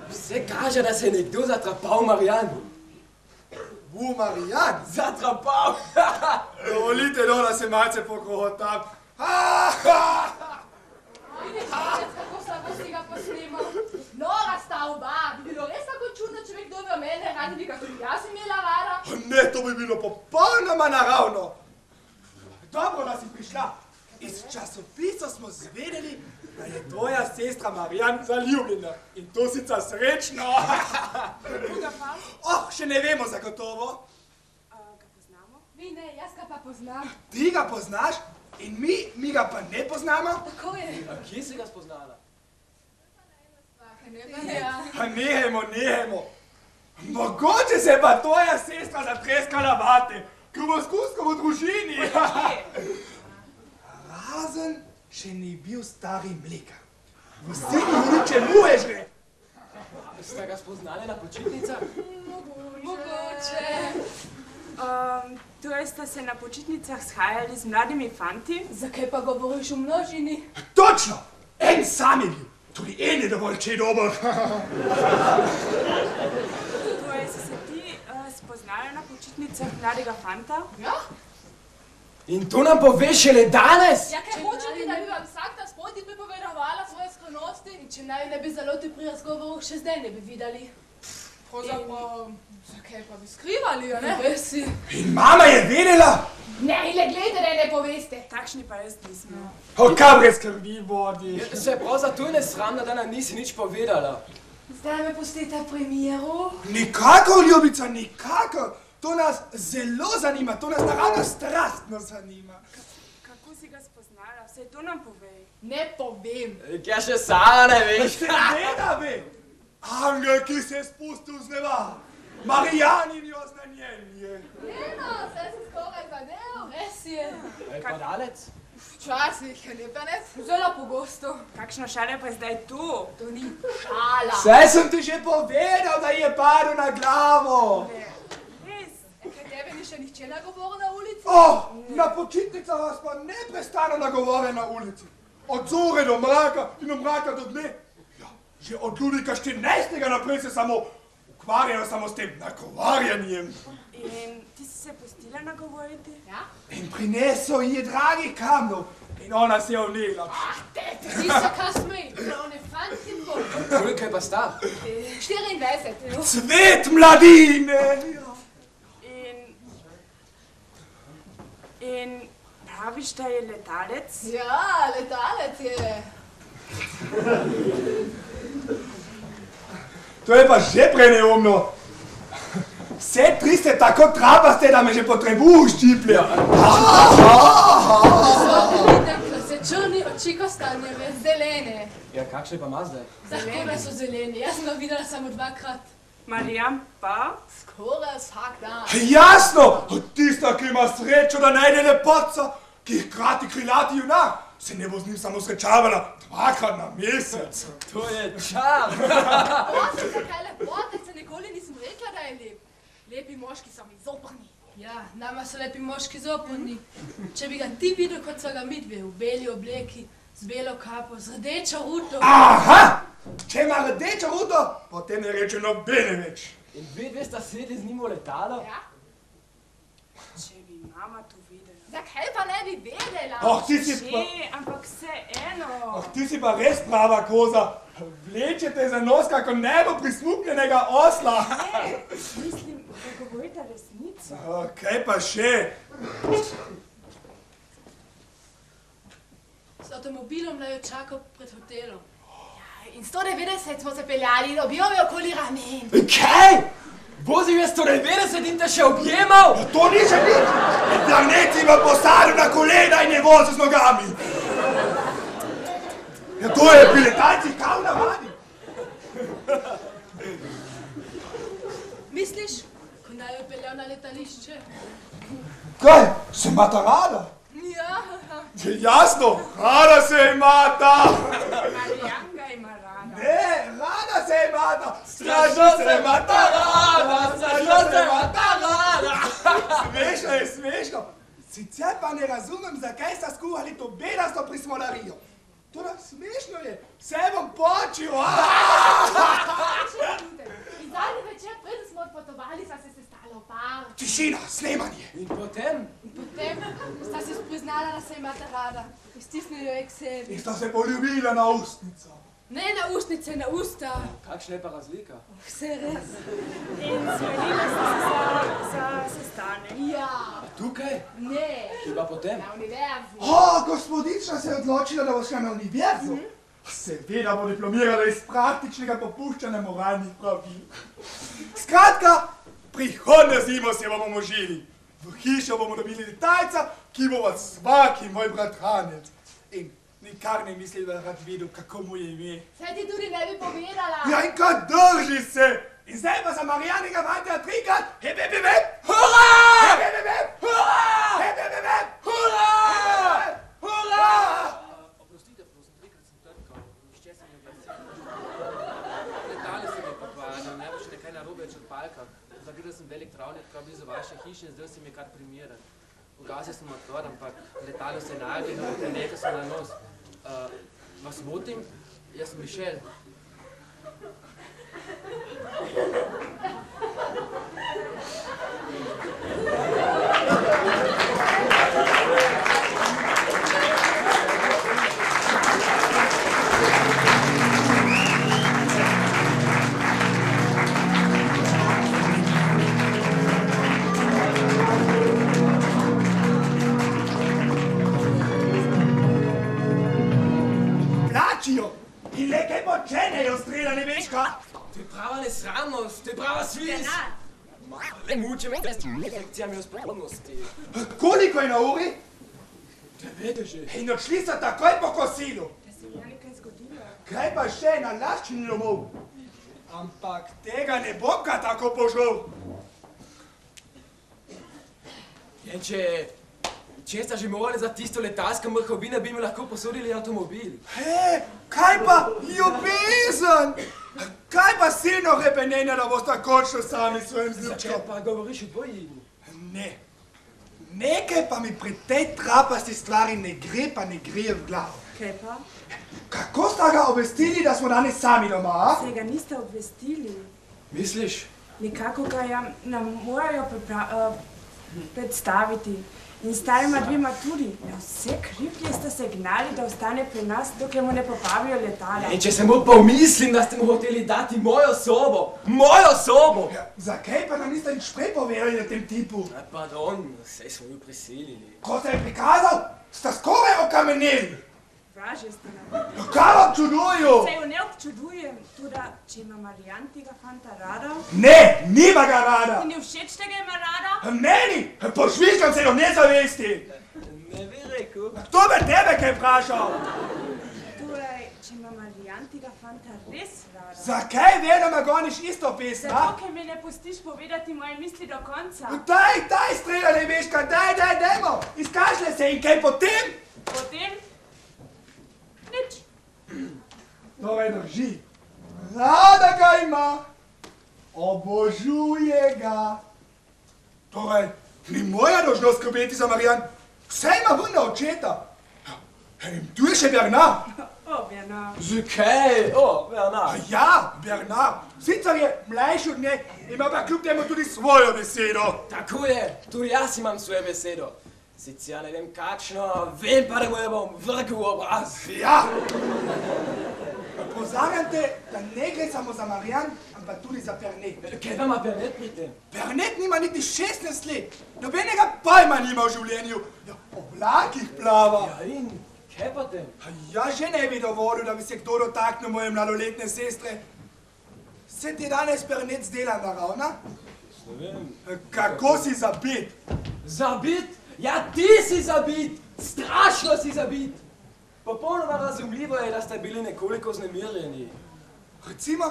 E: Vse kaže, da se je nekdo zatrapal Marjan.
C: Marijan,
E: Zatrapal!
C: dovolite no, da se malce pokrohotam.
D: Vidiš, kako slabo si ga posnel.
A: do mene radi, kako jaz imela rada.
C: Ne, to bi bilo popolnoma naravno. Dobro, da si prišla. Iz časopisa smo zvedeli, da je tvoja sestra Marijan zaljubljena. In to sicer srečno.
B: Koga pa?
C: Oh, še ne vemo zagotovo.
B: Ga poznamo?
A: Vi ne, jaz ga pa poznam.
C: Ti ga poznaš in mi ga pa ne poznamo.
A: Tako je.
E: A kje si ga spoznala?
C: Nehajmo. Mogoče se pa tvoja sestra zatreskala vate, ko bo skusko v družini. Razen, še ni bil stari mlekar. Vsi govori, čemu je že.
E: Ste ga spoznali na počitnicah?
A: Mogoče.
B: Torej ste se na počitnicah shajali z mladimi fanti?
A: Zakaj pa govoriš v množini?
C: Točno, en sam je bil. Tudi en je dovolj če dober.
B: Torej si se ti spoznali na počitnicah mladega fanta?
A: Ja?
E: In to nam poveš šele danes?
A: Ja, kaj hočete, da bi vam vsak ta spodnji pripovedovala svoje skrivnosti? In če naj ne bi zaloti pri razgovoru, še zdaj ne bi videli. Pravzaprav, zakaj pa bi skrivali, jo ne?
D: Res si.
C: In mama je vedela?
A: Ne, le gledajte, da ne poveste.
B: Takšni pa res nismo.
C: Kaj brez skrbi vodi?
E: Se prav zato je nesramno, da nam nisi nič povedala.
A: Zdaj me pustite pri miru.
C: Nikakor, ljubica, nikakor. To nas zelo zanima, to nas naravno strastno zanima.
B: Kako si ga spoznala? Vse to nam povej.
A: Ne povem.
E: Kja še sama ne veš.
C: Seveda ve. Angel, ki se je spustil z neba. Marijaninjo znanjenje.
A: Eno, vse se skoraj zadel.
D: Res je.
E: Je pa dalec?
A: Včasih, ne pa ne. Zelo pogosto.
B: Kakšna šala pa je zdaj tu?
A: To ni šala.
C: Saj sem ti že povedal, da je padel na glavo.
B: Res?
A: Kaj tebe ni še nihče nagovoril na ulici?
C: Na počitnicah vas pa neprestano nagovore na ulici. Od zore do mraka in od mraka do dne. Ja, že od Ludvika 14. naprej se samo ukvarjajo samo s tem nagovarjanjem.
B: In ti si se pustila nagovoriti?
A: Ja?
C: In prinesel ji je dragih kamnov in ona se je vnela.
D: Ti se kaj smej, da on je fant in bo.
E: Koliko je pa star?
A: 24.
C: Cvet mladine!
B: In praviš, da je letalec?
A: Ja, letalec je.
C: To je pa že preneumno. Vse tri ste tako trapaste, da me že potrebuju štiplje.
D: Vidim, da se črni oči kostanjeve.
A: Zelene.
E: Ja, kakšne pa ima zdaj?
D: Zakaj so zeleni? Jaz sem ga videla samo 2-krat.
B: Marijan pa?
A: Skoraj vsak dan.
C: Jasno! Tista, ki ima srečo, da najde lepotca, ki je hkrati krilati junak, se ne bo z njim samo srečavala 2-krat na mesec.
E: To je čar!
A: Prosim, zakaj lepotec, nikoli nisem rekla, da je lep. Lepi moški so mi zoprni.
D: Ja, nama so lepi moški zoporni. Če bi ga ti videl, kot so ga midve, v beli obleki, z belo kapo, z rdečo ruto.
C: Aha! Če ima rdečo ruto, potem ne reče nobene več.
E: In vidve sta sedli z njim v letalo?
A: Ja?
B: Če bi mama to videla.
A: Zakaj pa ne bi vedela?
C: Ti si pa...
B: Ampak vseeno.
C: Ti si pa res prava koza. Vlečete za nos kako nebo prismukljenega osla.
B: Mislim, da govorite resnico.
C: Kaj pa še?
D: Z avtomobilom naj jo čakal pred hotelom.
A: In 190 smo se peljali in objel me okoli ramen.
E: Kaj? Vozil je 190 in te še objemal?
C: Ja, to ni že nič. Planet ima posadil na kolena in je vozil z nogami. Ja, to je pri letalcih kao navadi.
D: Misliš, ko naj jo peljal na letališče?
C: Kaj? Se imata rada?
A: Ja.
C: Jasno, rada se imata.
B: Marijan ga ima rada.
C: Ne, rada se imata. Strašno se imata rada. Strašno se imata rada. Smešno je, smešno. Sicer pa ne razumem, zakaj sta skuhali to bedasto prismolarijo. Toda smešno je, vse bom počil.
A: In zadnji večer, preden smo odpotovali, sta se sestala v par.
C: Tišina, snemanje.
E: In potem?
D: Potem sta se spoznala, da se imata rada. Stisnili jo je k sebi.
C: In sta se poljubila na ustnico.
D: Ne na ustnice, na usta.
E: Kakšna je pa razlika?
D: Vse res.
B: In zmenila ste se za sestanek.
A: Ja.
E: A tukaj?
A: Ne.
E: Kje pa potem?
A: Na univerzi.
C: Gospodična se je odločila, da bo šla na univerzo. Seveda bo diplomirala iz praktičnega popuščanja moralnih pravil. Skratka, prihodnjo zimo se bomo možili. V hišo bomo dobili detajca, ki bo od svaki moj bratranec. In nikar ne misli, da rad videl, kako mu je ime.
A: Saj ti tudi ne bi povedala.
C: Ja, in kaj drži se! In zdaj pa za Marijanega fantja trikrat, hep, hep, hep, hep, hurra! Hep, hep, hep, hep, hurra! Hep, hep, hep, hep, hurra! Hurra!
F: Oprostite, prosim, trikrat sem trkal, nišče sem ne gledal. Letali se mi pa kvarjali, ne boš nekaj narobe v črpalkah. Zagledal sem velik travnik, prav blizu vaše hiše in zdaj se mi je kar primeren. Ugasil sem motor, ampak letalo se je nagnilo in nekaj sem na nos. Vas motim? Jaz sem Mišel.
C: In le kaj počenejo, streljane veška?
E: To je prava nesramnost, to je prava svis. Le muče me s lekcijami o spolnosti.
C: Koliko je na uri?
E: 9 že.
C: In odšli so takoj po kosilu.
B: Da se mi je nekaj zgodilo.
C: Kaj pa še na laščini domov? Ampak tega ne bom ga tako požal.
E: In če sta že morali za tisto letalsko mrhovino, bi mi lahko posodili avtomobil.
C: Kaj pa ljubezen? Kaj pa silno repenenja, da boste končno sami svojim
E: Zakaj
C: zljubčkom?
E: pa govoriš o dvojini?
C: Ne. Nekaj pa mi pri tej trapasti stvari ne gre pa ne gre v glavo.
B: Kaj pa?
C: Kako sta ga obvestili, da smo danes sami doma, a?
B: Se ga niste obvestili.
E: Misliš?
B: Nekako ga nam morajo predstaviti. In starima dvema tudi. Ja, vse krivlje ste se gnali, da ostane pri nas, dokler mu ne popavijo letala.
E: In če se mu pomislim, da ste mu hoteli dati mojo sobo! Mojo sobo!
C: Ja, zakaj pa nam niste nič prej povedali o tem tipu?
E: Pardon, saj smo ju prisilili.
C: Ko se je prikazal, sta skoraj okameneli.
B: Vraže ste nam.
C: Kaj občuduju?
B: Se jo ne občudujem, tudi če ima Marijan tega fanta rada.
C: Ne, nima ga rada.
B: In je všeč, da ga ima rada?
C: Meni, pošviškam se do nezavesti.
E: Ne bi rekel.
C: Kdo bi tebe kaj vprašal?
B: Torej, če ima Marijan tega fanta res rada.
C: Zakaj vedno me goniš isto pesma?
B: Zato, ker mi ne pustiš povedati moje misli do konca.
C: Daj, streljane veška, dajmo. Izkažle se in kaj potem?
B: Potem? Nič.
C: Torej drži. Rada ga ima. Obožuje ga. Torej, ni moja dolžnost skrbeti za Marijan. Vse ima vunda očeta. In tu je še Bernard.
B: O, Bernard.
E: Zakaj? O, Bernard.
C: Ja, Bernard. Sicer je mlajši od nje, ima pa kljub temu tudi svojo besedo.
E: Tako je, tudi jaz imam svojo besedo. Sicer ne vem kakšno, vem pa, da mu jo bom vrgel v obraz.
C: Ja. Pozarjam te, da ne gre samo za Marijan, ampak tudi za Pernet.
E: Kaj vam ima Pernet pri tem?
C: Pernet nima niti 16 let. Nobenega pojma nima v življenju. Ja, po oblakih plava.
E: Ja in, kaj pa tem?
C: Ja, že ne bi dovolil, da bi se kdo dotaknil moje mladoletne sestre. Se ti danes Pernet zdela naravna?
E: Ne vem.
C: Kako si zabit?
E: Zabit? Ja, ti si zabit! Strašno si zabit! Popolnoma razumljivo je, da ste bili nekoliko vznemirjeni.
C: Recimo,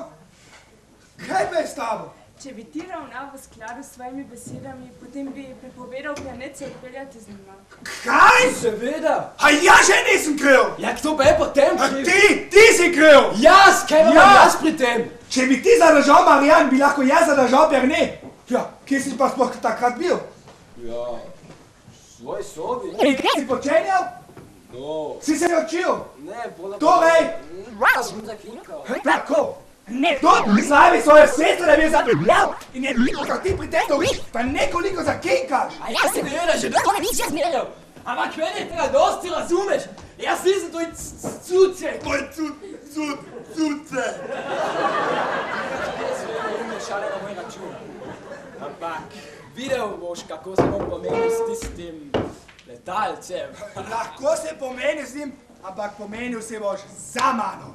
C: kaj pa je s tabo?
B: Če bi ti ravnal v skladu s svojimi besedami, potem bi prepovedal Pernet se odpeljati z njima.
C: Kaj?
E: Seveda!
C: A ja že nisem kriv!
E: Ja, kdo pa je potem kriv?
C: Ti si kriv!
E: Jaz, kaj vam imam jaz pri tem?
C: Če bi ti zadržal Marijan, bi lahko jaz zadržal Pernet. Ja, kje si pa sploh takrat bil?
E: Ja, v svoji sobi.
C: Si počenjal?
E: No.
C: Si se naučil?
E: Ne, bolj...
C: Torej?
E: Jaz sem zaklinkal.
C: Tako. Kdo slavi svojo sestro, da bi jo zapeljal in je kako ti pri tem doriš, pa nekoliko zakinkaš.
E: A jaz se seveda že to ne bi še zmerjal. Ampak meni je tega dosti, razumeš? Jaz nisem tvoj cucek.
C: Cuce.
E: Šale na moj račun. Ampak videl boš, kako se bom pomenil s tistim letalcem.
C: Lahko se pomeni z njim, ampak pomenil se boš za mano.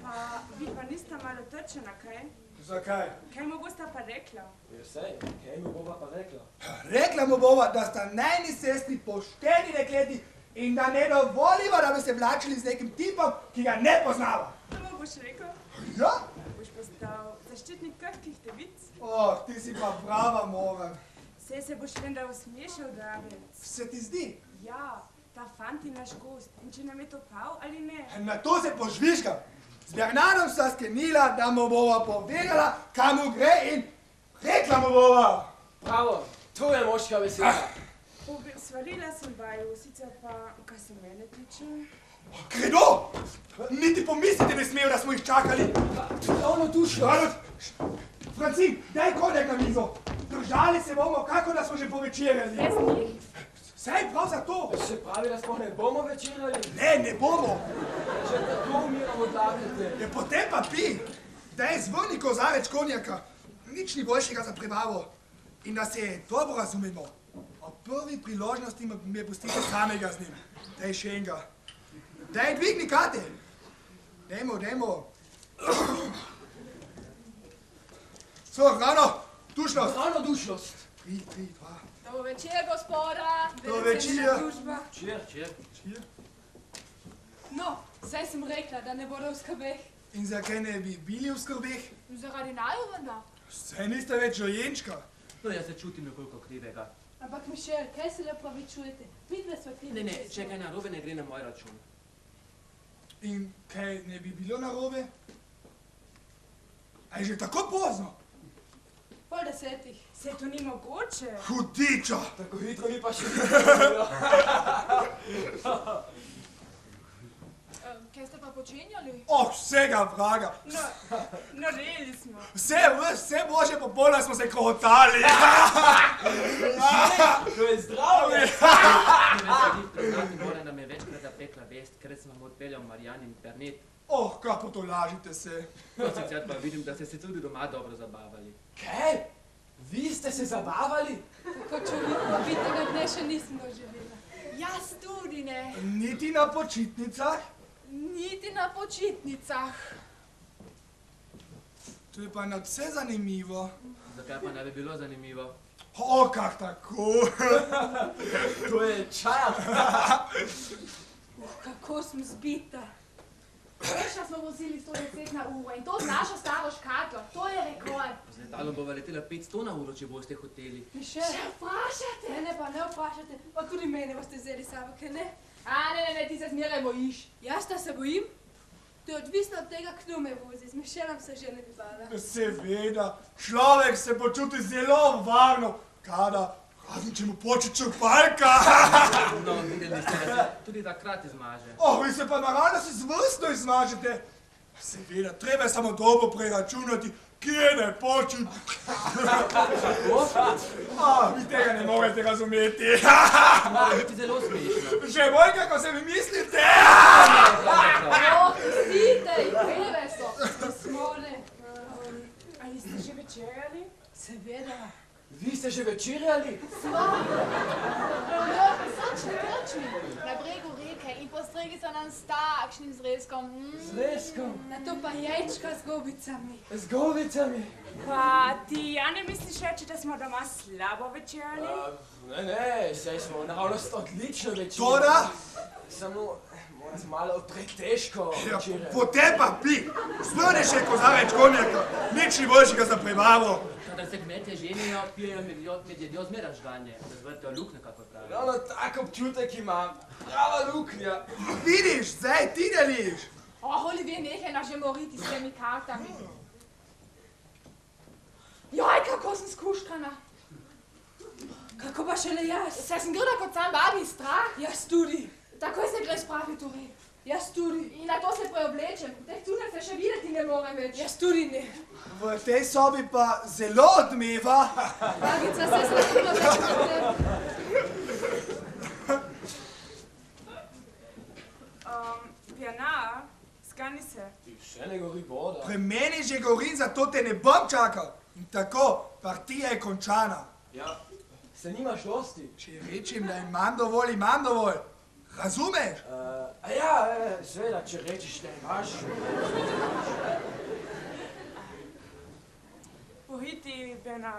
B: Pa vi pa niste malo trčena, kaj?
C: Zakaj?
B: Kaj mu bosta pa rekla?
E: Ja, sej, kaj mi bova pa rekla?
C: Rekla mu bova, da sta najni sestri pošteni dekleti in da ne dovoliva, da bi se vlačili z nekim tipom, ki ga ne poznava.
B: To mu boš rekel?
C: Ja?
B: Boš postal zaščitnik krhkih devic?
C: Ti si pa prava moran.
B: Saj se boš vendar usmešal, David.
C: Se ti zdi?
B: Ja, ta fant je naš gost. In če nam je to prav ali ne?
C: Na to se požvižgam. Z Bernardom sta sklenila, da mu bova povedala, kam mu gre in rekla mu bova.
E: Bravo, to je moška beseda.
B: Svarila sem vaju, sicer pa, kaj se mene tiče?
C: Kredo! Niti pomisliti ne smejo, da smo jih čakali.
E: Ravno dušo.
C: Francin, daj konjak na mizo. Držali se bomo, kako da smo že povečerjali.
B: Brez njih?
C: Saj prav zato.
E: Se pravi, da sploh ne bomo večerjali?
C: Ne bomo.
E: Če tako umiram odlagate.
C: Potem pa pi. Daj zvrni kozarec konjaka. Nič ni boljšega za prebavo. In da se dobro razumemo. Ob prvi priložnosti me pustite samega z njim. Daj še enega. Daj dvigni kate. Dajmo. So, rano, dušnost.
E: Ravno dušnost.
C: 3, 2.
A: Dobro večer, gospoda.
C: Dobro večer.
F: Čir.
A: No, saj sem rekla, da ne bodo v skrbeh.
C: In zakaj ne bi bili v skrbeh?
A: Zaradi naju vendar.
C: Saj niste več rojenčka.
F: No, jaz se čutim nekoliko krivega.
A: Ampak Mišel, kaj se lepo vi čujete? Vidve sva krivi.
F: Ne, če kaj narobe, ne gre na moj račun.
C: In kaj ne bi bilo narobe? A je že tako pozno?
A: Pol 10.
B: Saj to ni mogoče.
C: Hudiča!
E: Tako hitro mi pa še ne.
A: Kaj ste pa počenjali?
C: Vsega vraga.
B: No, reli smo.
C: Vse božje popolna smo se krohotali.
E: To je zdravje.
F: Mora nam je večkrat zapekla vest, ker sem vam odpeljal Marjan in Bernet.
C: Kaj potolažite se.
F: No, sicer pa vidim, da ste se tudi doma dobro zabavali.
E: Kaj? Vi ste se zabavali?
A: Tako čudno, vi tega dne še nisem doživela. Jaz tudi ne.
C: Niti na počitnicah?
A: Niti na počitnicah.
C: To je pa nadvse zanimivo.
F: Zakaj pa ne bi bilo zanimivo?
C: Kak tako?
E: To je čar.
A: Kako sem zbita. Prejšnja smo vozili 110 na uro in to z našo staro škatlo. To je rekord.
F: Z letalom bova letela 500 na uro, če boste hoteli.
A: Mišel, še vprašate? Ne, pa ne vprašate. Pa tudi mene boste vzeli sabo, kaj ne? Ne, ti se zmeraj bojiš. Jaz se bojim? To je odvisno od tega, kdo me vozi. Z Mišelom se že ne bi bala.
C: Seveda, človek se počuti zelo varno, razen če mu poče črpalka.
F: No, videli ste, da se tudi takrat izmaže.
C: Vi se pa naravno se zvrstno izmažete. Seveda, treba je samo dobro preračunati, kje ne poči. Vi tega ne morete razumeti.
F: Mora biti zelo smešno.
C: Že bolj, kako se mi mislite.
A: Pustite, krive so. Smole.
B: Ali ste že večerjali?
A: Seveda.
E: Vi ste že večerjali?
A: Sočne krčmi. Na bregu reke in postregli so nam s takšnim zrezkom.
E: Zrezkom?
A: Na to pa jajčka z gobicami.
E: Z govicami?
B: Pa ti, ja ne misliš reči, da smo doma slabo večerjali?
E: Ne, saj smo naravnost odlično večerjali.
C: Toda?
E: Samo moram se malo pretežko večerjati.
C: Potem pa pi. Zvrni še kozarec konjaka. Nič ni boljšega za prebavo.
F: Kadar se kmetje ženijo, pijejo med jedjo zmeraj žganje, da zvrtejo luknje, kako pravijo.
E: Ravno tak občutek imam. Prava luknja.
C: Vidiš, zdaj ti deliš.
A: Olivier, nehaj nas že moriti s temi kartami. Joj, kako sem skuškana.
D: Kako pa šele jaz?
A: Saj sem grda kot sam babi strah.
D: Jaz tudi.
A: Takoj se gre spravi torej.
D: Jaz tudi.
A: In na to se preoblečem. Teh tunek se še videti ne morem več.
D: Jaz tudi ne.
C: V tej sobi pa zelo odmeva.
A: Bagica se sladilo začne.
B: Bernard, kani se.
E: Ti še ne gori voda.
C: Pri meni že govorim, zato te ne bom čakal. In tako, partija je končana.
E: Ja, se nimaš dosti.
C: Če rečem, da imam dovolj. Razumeš?
E: Seveda, če rečeš, da imaš.
B: Pohiti, Bena.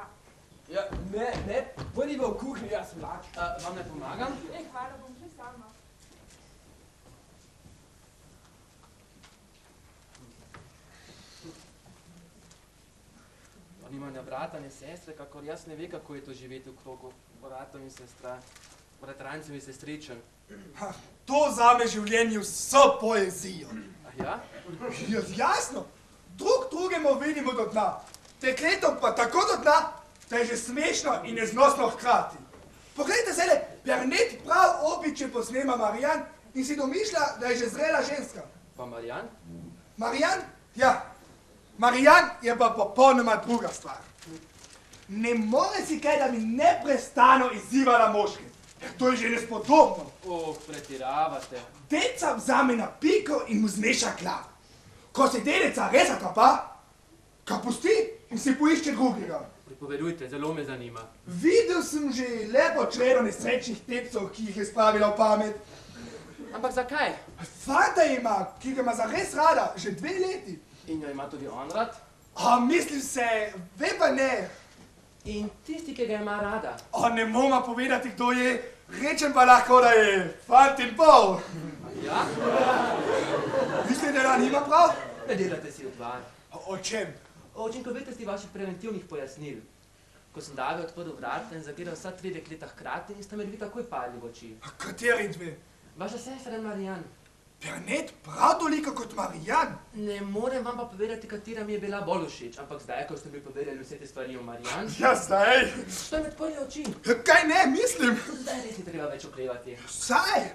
E: Ja, ne, pojdi v kuhinjo, jaz sem lač. Vam ne pomagam?
B: Hvala, bom že sama.
F: Nima ne brata, ne sestre, kakor jaz ne ve, kako je to živeti v krogu bratov in sestra, bratrancev in sestričen.
C: To zame življenje vso poezijo.
F: Ah ja?
C: Jasno, drugemu vidimo do dna. Dekletom pa tako do dna, da je že smešno in neznosno hkrati. Poglejte zdaj, Bernet prav običe posnema Marijan in si domišlja, da je že zrela ženska.
F: Pa Marijan?
C: Marijan? Ja. Marijan je pa popolnoma druga stvar. Ne more si kaj, da mi neprestano izzivala moške. To je že nespodobno.
F: Pretiravate.
C: Deca vzame na piko in mu zmeša klap. Ko se dedeca res atrapa, ga pusti in si poišče drugega.
F: Pripovedujte, zelo me zanima.
C: Videl sem že lepo čredo nesrečnih tepcev, ki jih je spravila v pamet.
F: Ampak zakaj?
C: Fanta ima, ki ga ima zares rada, že 2 leti.
F: In jo ima tudi on rad?
C: Mislim se, ve pa ne.
F: In tisti, ki ga ima rada?
C: Ne moramo povedati, kdo je, rečem pa lahko, da je fant in pol.
F: Ja?
C: Mislite, da nima prav?
F: Ne delate si utvar.
C: O čem?
F: O učinkovitosti vaših preventivnih pojasnil. Ko sem Davi odprl vrata in zagledal vsa 3 dekleta hkrati in sta me 2 takoj padli v oči.
C: Kateri 2?
F: Vaša sestra in Marijan.
C: Bernet prav toliko kot Marijan.
F: Ne morem vam pa povedati, katera mi je bila bolj všeč, ampak zdaj, ko ste mi povedali vse te stvari o Marijan...
C: Ja, zdaj?
F: Što mi odprli oči?
C: Kaj ne, mislim?
F: Zdaj res ni treba več oklevati.
C: Saj?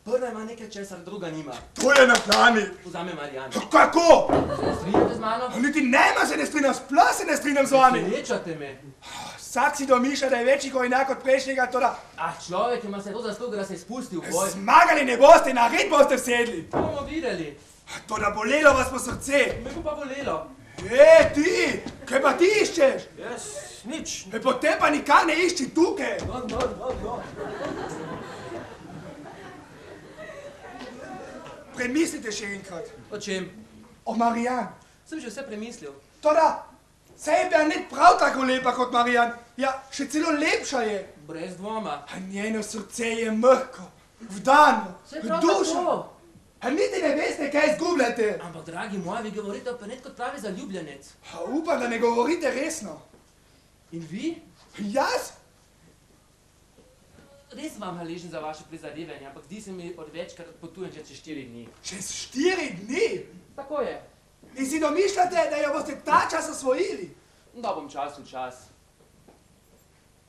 F: Prva ima nekaj, česar druga nima.
C: To je na plani.
F: Vzame Marijan.
C: Kako?
F: Se strinjate z mano?
C: Niti nema se ne strinjam, sploh se ne strinjam z vami.
F: Srečate me.
C: Vsak si domišlja, da je večji kojenak od prejšnjega, toda...
F: Človek ima se to zasluga, da se je spustil v boj.
C: Zmagali ne boste, na red boste vsedli.
F: To bomo videli.
C: Toda bolelo vas po srce.
F: Me bo pa bolelo.
C: Ti, kaj pa ti iščeš?
F: Jaz, nič.
C: Potem pa nikar ne išči tukaj.
F: No.
C: Premislite še enkrat.
F: O čem?
C: O Marijan.
F: Sem že vse premislil.
C: Toda, saj je Bernet prav tako lepa kot Marijan. Ja, še celo lepša je.
F: Brez dvoma.
C: Njeno srce je mehko, vdano, dušo. Niti ne veste, kaj izgubljate.
F: Ampak, dragi moji, vi govorite o Bernet kot pravi zaljubljenec.
C: Upam, da ne govorite resno.
F: In vi?
C: Jaz?
F: Res vam hvaležen za vaše prizadevanje, ampak zdi se mi odvečkrat potujem že čez 4 dni.
C: Čez 4 dni?
F: Tako je.
C: In si domišljate, da jo boste ta čas osvojili?
F: Da bom čas v čas.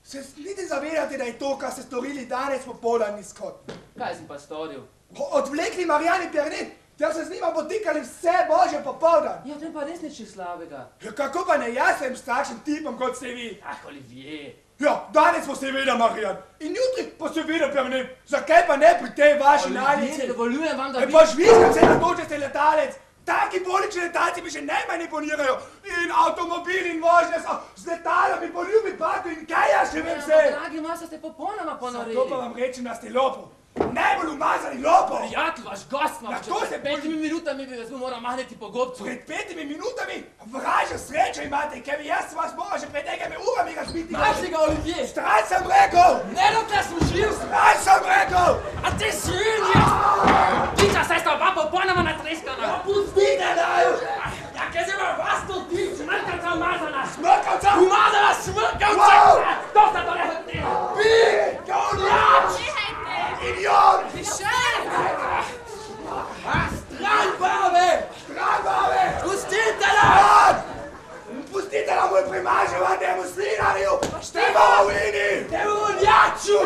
C: Se niti zavedate, da je to, kar ste storili danes popoldan izhod?
F: Kaj sem pa storil?
C: Odvlekli Marijan in Bernet, ter se z njima potikali vse božje popoldan.
F: Ja, to je pa res nič slabega.
C: Kako pa ne jaz sem s takšnim tipom, kot ste vi?
F: Olivier.
C: Ja, danes pa seveda Marijan in jutri pa seveda Bernet. Zakaj pa ne pri tej vaši nalici?
F: Ne dovoljujem vam, da
C: Pa žvižkam se na to, če ste letalec. Taki bolični letalci mi še najmanj imponirajo. In avtomobili in vožnje so z letalami po ljubi paku in kaj jaz še vem vse.
F: Dragi masa, ste popolnoma ponoreli.
C: Zato pa vam rečem, da ste lopov. Najbolj umazani lopov.
F: Prijatelj, vaš gost vam,
C: Na
F: če
C: to
F: pred
C: se
F: 5 minutami bi vas moral mahniti po gobcu.
C: Pred 5 minutami? Vražjo srečo imate, kaj bi jaz vas moral že pred nekaj urami razbiti.
F: Maši ga, Olivier!
C: Stran sem rekel!
F: Ne, dokler sem živ!
C: Stran sem rekel!
F: A ti svinje! Piča, saj sta oba popolnoma natreskana!
C: Pustite naju!
F: Ja, kaj se ima vas to ti? Smrkavca umazana!
C: Smrkavca!
F: Umazana smrkavca! To sta to nehotela!
C: Bi! Gavljač! Idiot!
F: Stran, babe!
C: Stran, babe!
F: Pustite nas!
C: Pustite nam moj primaževa temu slinarju! Števa v vini!
F: Temu voljaču!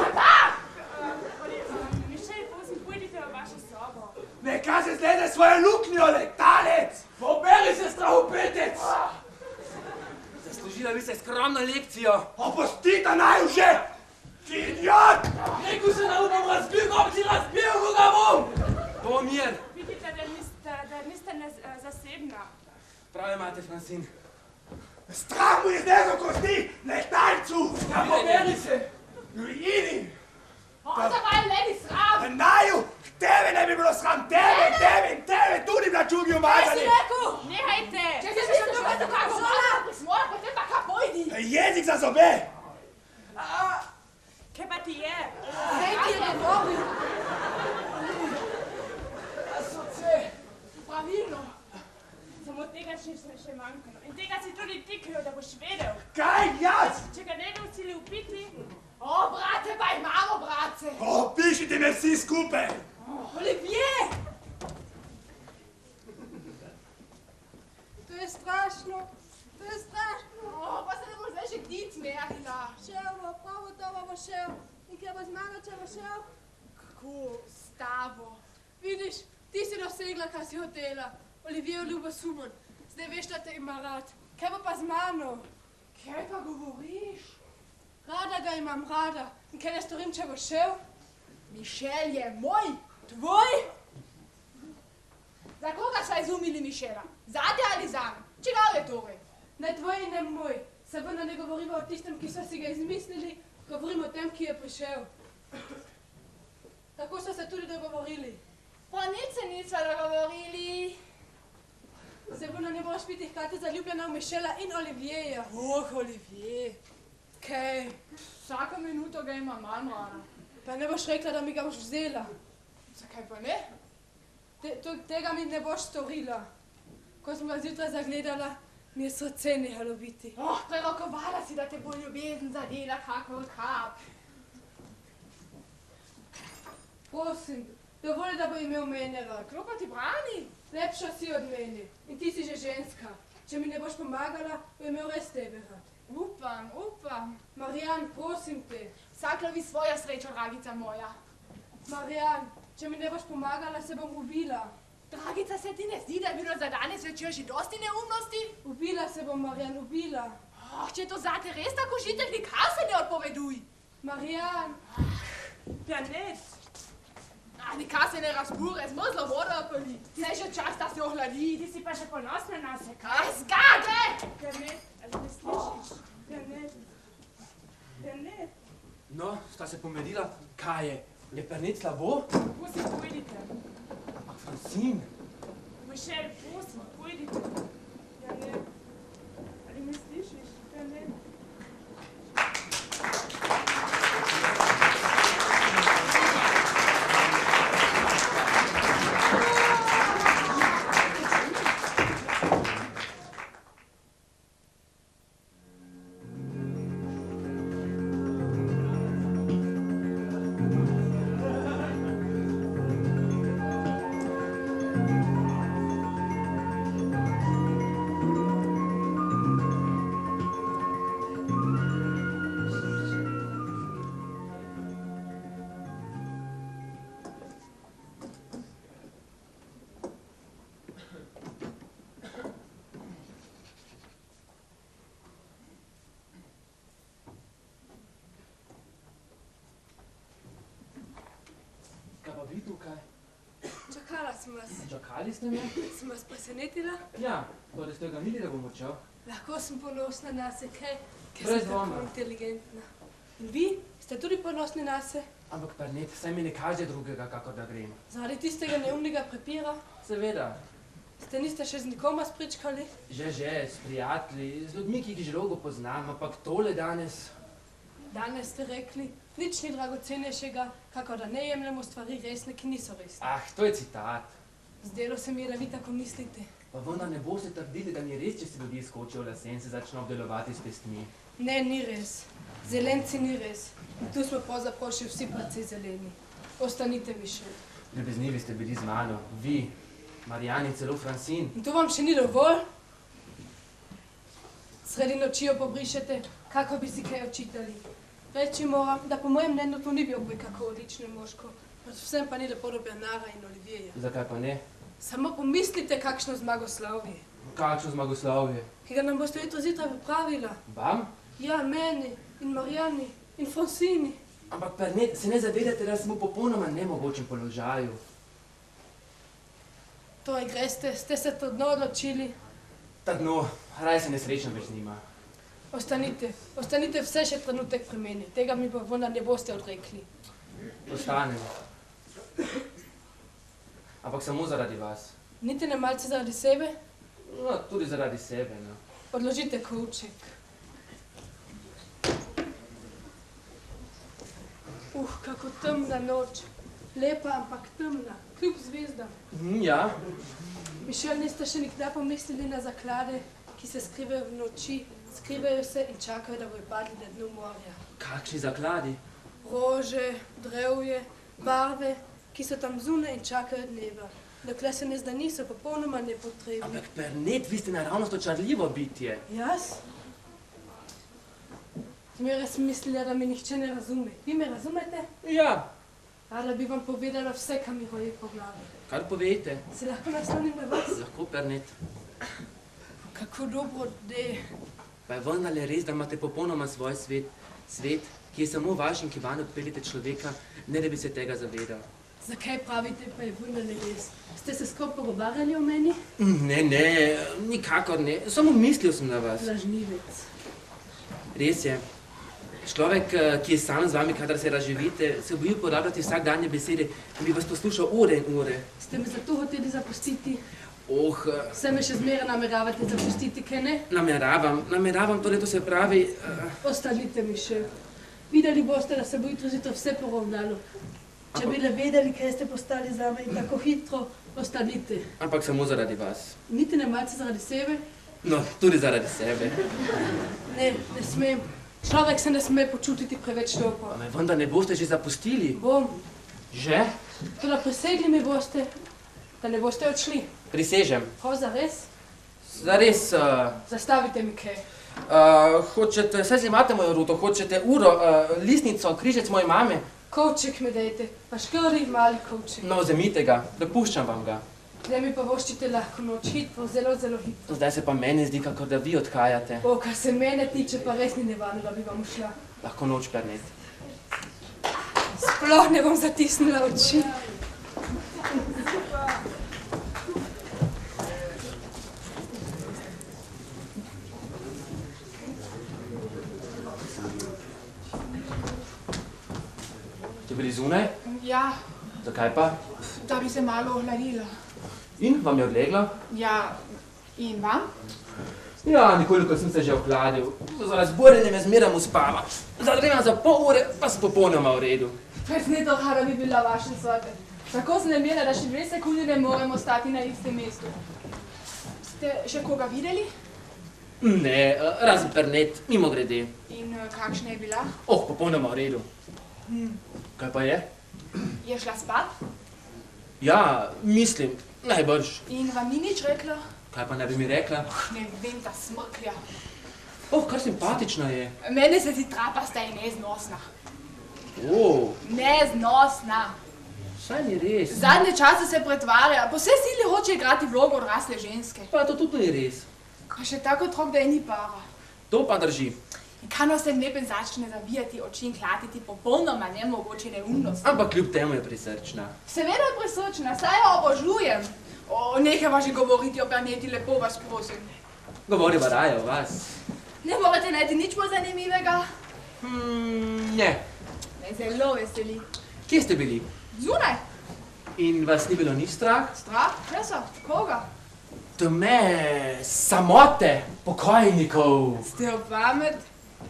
B: Mišel, prosim, pojdite v vašo sobo.
C: Neka se zlede svojo luknjo, letalec!
F: Poberi se, strahopetec! Zaslužila bi se skromno lekcijo.
C: Opustite naju že! Idiot!
F: Rekel se, da bom razbil, ko bi si razbil, ko ga bom! To mir!
B: Vidite, da niste posebna.
E: Prav imate, Francine.
C: Strah mu iz ne za kosti, letalcu!
E: Ja, poberi se!
C: Idi!
A: Da var ledi sram!
C: Naju, tebe ne bi bilo sram, tebe, tudi na čugi umazani!
B: Nehajte!
A: Če si še dobro kako mala, prismoja, potem pa kaj pojdi!
C: Jezik za zobe!
B: Kaj pa ti je?
A: Sej ti je govoril! Srce, pravilno!
B: Samo tega še manjkalo. In tega si tudi ti kriv, da boš vedel.
C: Kaj jaz?
B: Če ga ne bi vsili upiti,
A: O, brate, pa imamo, bratce!
C: Opišite me vsi skupaj!
A: Olivier!
D: To je strašno. To je strašno.
A: O, pa se ne boš več nic merila.
D: Šel bo, prav gotovo bo šel. In kaj bo z mano, če bo šel?
A: Kako s tabo?
D: Vidiš, ti si dosegla, kar si hotela. Olivier ljubo sumen. Zdaj veš, da te ima rad. Kaj bo pa z mano?
A: Kaj pa govoriš?
D: Rada ga imam rada. In kaj ne storim, če bo šel?
A: Mišel je moj, tvoj? Za koga sva izumili Mišela? Zate ali zame? Čigav je torej?
D: Ne tvoj in ne moj. Se vrna ne govorimo o tistem, ki so si ga izmislili, govorimo o tem, ki je prišel. Tako so se tudi dogovorili.
A: Pa nič se nisva dogovorili.
D: Se vrna ne boš biti hkrati zaljubljena v Mišela in Olivierja.
A: Olivier.
D: Kaj?
A: Vsako minuto ga ima manj rada.
D: Pa ne boš rekla, da mi ga boš vzela.
A: Zakaj pa ne?
D: Tega mi ne boš storila. Ko sem ga zjutraj zagledala, mi je srce nehalo biti.
A: Prerokovala si, da te bo ljubezen zadela kakor kap.
D: Prosim, dovolj, da bo imel mene rad.
A: Kdo pa ti brani?
D: Lepša si od mene. In ti si že ženska. Če mi ne boš pomagala, bo imel res tebe rad.
A: Upam.
D: Marijan, prosim te.
A: Vsak lovi svojo srečo, dragica moja.
D: Marijan, če mi ne boš pomagala, se bom ubila.
A: Dragica, se ti ne zdi, da je bilo za danes večer že dosti neumnosti?
D: Ubila se bom, Marijan, ubila.
A: Če je to zate res tako žitek, nikar se ne odpoveduj.
D: Marijan.
B: Planet.
A: Nikar se ne razbure, zmrzlo vodo opoli. Se že čas, da se ohladi.
B: Ti si pa še ponosna na se.
A: Kaj zgade?
B: Planet, ali ne slišiš? Planet.
E: No, sta se pomerila, kaj je? Je Planet slabo?
B: Prosim, pojdite.
E: Ampak Francine.
B: Mišel, prosim, pojdite. Planet. Ali me slišiš? Planet.
E: Vi tukaj?
D: Čakala sem vas.
E: Čakali ste me?
D: Sem vas presenetila?
E: Ja, torej ste ga videli, da bom odšel.
D: Lahko sem ponosna na se, kaj
E: Brez
D: sem
E: dvoma.
D: tako inteligentna. In vi ste tudi ponosni na se?
E: Ampak Planet, saj mi ne kaže drugega, kako da grem.
D: Zaradi tistega neumnega prepira?
E: Seveda.
D: Niste še z nikoma spričkali?
E: Že, s prijatelji, z ljudmi, ki jih že dolgo poznam, ampak tole danes...
D: Danes ste rekli, nič ni dragocenejšega, kako da ne jemljemo stvari resne, ki niso resne.
E: Ah, to je citat.
D: Zdelo se mi je, da vi tako mislite.
E: Pa vendar ne boste trdili, da ni res, če se ljudje skočijo v lase in se začnejo obdelovati s pestmi.
D: Ne, ni res. Zelenci ni res. Tu smo pravzaprav še vsi precej zeleni. Ostanite mi še.
E: Ljubeznivi ste bili z mano, vi, Marijan in celo Francine.
D: In to vam še ni dovolj? Sredi noči jo pobrišete, kako bi si kaj očitali. Reči moram, da po mojem mnenju to ni bil boj kako odlično moško. Predvsem pa ni lepo do Bernara in Olivierja.
E: Zakaj pa ne?
D: Samo pomislite, kakšno zmagoslavje.
E: Kakšno zmagoslavje?
D: Ki ga nam boste jutro zjutraj pripravila.
E: Vam?
D: Ja, meni in Marijani in Francini.
E: Ampak Planet, se ne zavedate, da smo v popolnoma nemogočem položaju.
D: Torej greste, ste se trdno odločili.
E: Trdno, raj se nesrečna več z njima.
D: Ostanite vse še trenutek pri meni. Tega mi pa vendar ne boste odrekli.
E: Ostanem. Ampak samo zaradi vas.
D: Niti ne malce zaradi sebe?
E: No, tudi zaradi sebe, no.
D: Odložite kovček. Kako temna noč. Lepa, ampak temna. Kljub zvezdam.
E: Ja.
D: Mišel, niste še nikdaj pomislili na zaklade, ki se skrivajo v noči, skrivajo se in čakajo, da bojo padli na dnu morja.
E: Kakšni zakladi?
D: Rože, drevje, barve, ki so tam zunaj in čakajo dneva. Dokler se ne zdani, so popolnoma nepotrebni.
E: Ampak Pernet, vi ste naravnost očarljivo bitje.
D: Jaz? Zmeraj sem mislila, da me nihče ne razume. Vi me razumete?
E: Ja.
D: Rada bi vam povedala vse, kar mi roje po glavi.
E: Kar povejte.
D: Se lahko naslonim na vas?
E: Lahko, Pernet.
D: Kako dobro, da...
E: Pa je vendarle res, da imate popolnoma svoj svet. Svet, ki je samo vaš in ki vanj odpeljete človeka, ne da bi se tega zavedal.
D: Zakaj pravite, pa je vendarle res? Ste se skrb pogovarjali o meni?
E: Ne, nikakor ne. Samo mislil sem na vas.
D: Lažnivec.
E: Res je. Človek, ki je sam z vami, kadar se razživite, se boji uporabljati vsakdanje besede, da bi vas poslušal ure in ure.
D: Ste me zato hoteli zapustiti?
E: Se
D: me še zmeraj nameravate zapustiti, kaj ne?
E: Nameravam, torej to se pravi...
D: Ostanite mi še. Videli boste, da se bo jutro zjutraj vse poravnalo. Če bi le vedeli, kaj ste postali zame in tako hitro, ostanite.
E: Ampak samo zaradi vas.
D: Niti ne malce zaradi sebe?
E: No, tudi zaradi sebe.
D: Ne smem. Človek se ne sme počutiti preveč dolgo.
E: Me vendar ne boste že zapustili?
D: Bom.
E: Že?
D: Toda prisegli mi boste, da ne boste odšli.
E: Prisežem.
D: Prav zares?
E: Zares...
D: Zastavite mi kaj.
E: Hočete, saj imate mojo ruto, hočete uro, listnico, križec moje mame?
D: Kovček me dajte, pa škori mali kovček.
E: No, vzemite ga, dopuščam vam ga.
D: Zdaj mi pa voščite lahko noč, hitro, zelo hitro.
E: Zdaj se pa meni zdi, kakor da vi odhajate.
D: Kar se mene tiče, pa res ni nevarno, da bi vam ušla.
E: Lahko noč, Pernet.
D: Sploh ne bom zatisnila oči.
E: Ste bili zunaj?
A: Ja.
E: Zakaj pa?
A: Da bi se malo ohladila.
E: In vam je odleglo?
A: Ja, in vam?
E: Ja, nekoliko sem se že ohladil. Za razborjenje me zmeram uspava. Zadrevam za pol ure, pa sem popolnoma v redu.
A: Presneto rada bi bila vaše sorte. Tako sem imela, da še 2 sekunde ne moremo stati na istem mestu. Ste še koga videli?
E: Ne, razen Pernet, mimo grede.
A: In kakšna je bila?
E: Popolnoma v redu. Kaj pa je?
A: Je šla spat?
E: Ja, mislim, najbrž.
A: In vam ni nič rekla?
E: Kaj pa ne bi mi rekla?
A: Ne vem, ta smrklja.
E: Kar simpatična je.
A: Mene se ti trapasta in neznosna. Neznosna.
E: Saj ni res.
A: Zadnje čase se pretvarja, po vse sili hoče igrati vlogo odrasle ženske.
E: Pa to tudi ni res.
A: Ko še tako otrok, da je ni para.
E: To pa drži.
A: In kano se neben začne zavijati oči in klatiti popolnoma nemogoče neumnosti.
E: Ampak kljub temu je prisrčna.
A: Seveda je prisrčna, saj jo obožujem. Nehajva že govoriti o Perneti, lepo vas prosim.
E: Govoriva raje o vas.
A: Ne morate najti nič bolj zanimivega?
E: Ne.
A: Me zelo veseli.
E: Kje ste bili?
A: Zunaj.
E: In vas ni bilo nič strah?
A: Strah? Česa? Koga?
E: Tme, samote, pokojnikov.
A: Ste v pamet?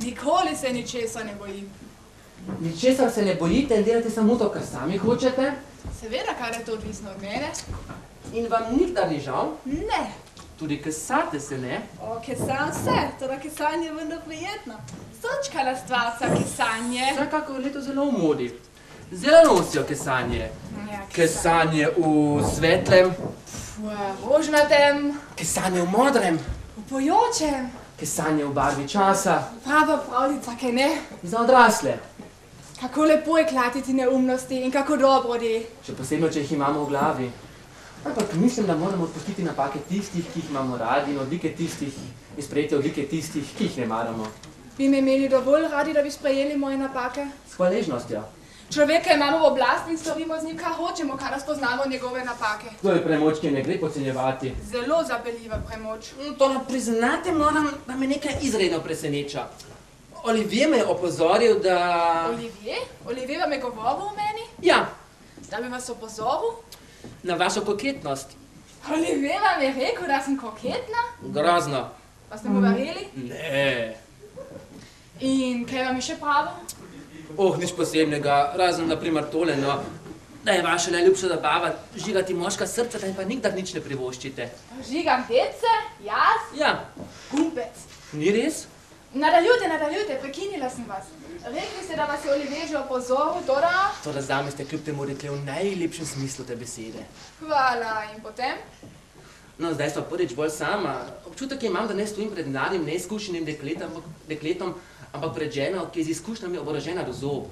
A: Nikoli se ničesa ne bojim.
E: Ničesar se ne bojite in delate samo to, kar sami hočete?
A: Seveda, kar je to odvisno od mene.
E: In vam nikdar ni žal?
A: Ne.
E: Tudi kesate se, ne?
A: Kesam se, toda kesanje je vendar prijetno. Srčkala stvarca kesanje.
E: Vsekakor je leto zelo v modi. Zelo nosijo kesanje. Kesanje v svetlem.
A: V rožnatem.
E: Kesanje v modrem.
A: V pojočem.
E: Kesanje v barvi časa.
A: Prava pravljica, kaj ne?
E: Za odrasle.
A: Kako lepo je klatiti neumnosti in kako dobro je.
E: Še posebno, če jih imamo v glavi. Ampak mislim, da moramo odpustiti napake tistih, ki jih imamo radi, in odlike tistih, in sprejeti odlike tistih, ki jih ne maramo.
A: Bi me imeli dovolj radi, da bi sprejeli moje napake?
E: S hvaležnostjo.
A: Človeka imamo v oblasti in storimo z njim, kar hočemo, kar spoznamo njegove napake.
F: To je premoč, ki ne gre podcenjevati.
A: Zelo zapeljiva premoč.
G: To nam priznate moram, da me nekaj izredno preseneča. Olivier me je opozoril, da...
A: Olivier? Olivier vam je govoril o meni?
G: Ja,
A: Da bi vas opozoril?
G: na vašo koketnost.
A: Olivier vam je rekel, da sem koketna?
G: Grozno.
A: Pa ste mu verjeli?
G: Ne.
A: In kaj vam je še pravil?
G: Nič posebnega, razen naprimer tole, no. Da je vaša najljubša zabava žigati moška srca, da jim pa nikdar nič ne privoščite.
A: Žigam dece? Jaz?
G: Ja,
A: Gumpec.
G: ni res?
A: Nadaljujte, prekinila sem vas. Rekli ste, da vas je Olivier že opozoril, toda?
G: Toda zame ste kljub temu rekli v najlepšem smislu te besede.
A: Hvala, in potem?
G: No, zdaj sva prvič bolj sama. Občutek imam, da ne stojim pred mladim, neizkušenim dekletom, ampak pred ženo, ki je z izkušnjami oborožena do zob.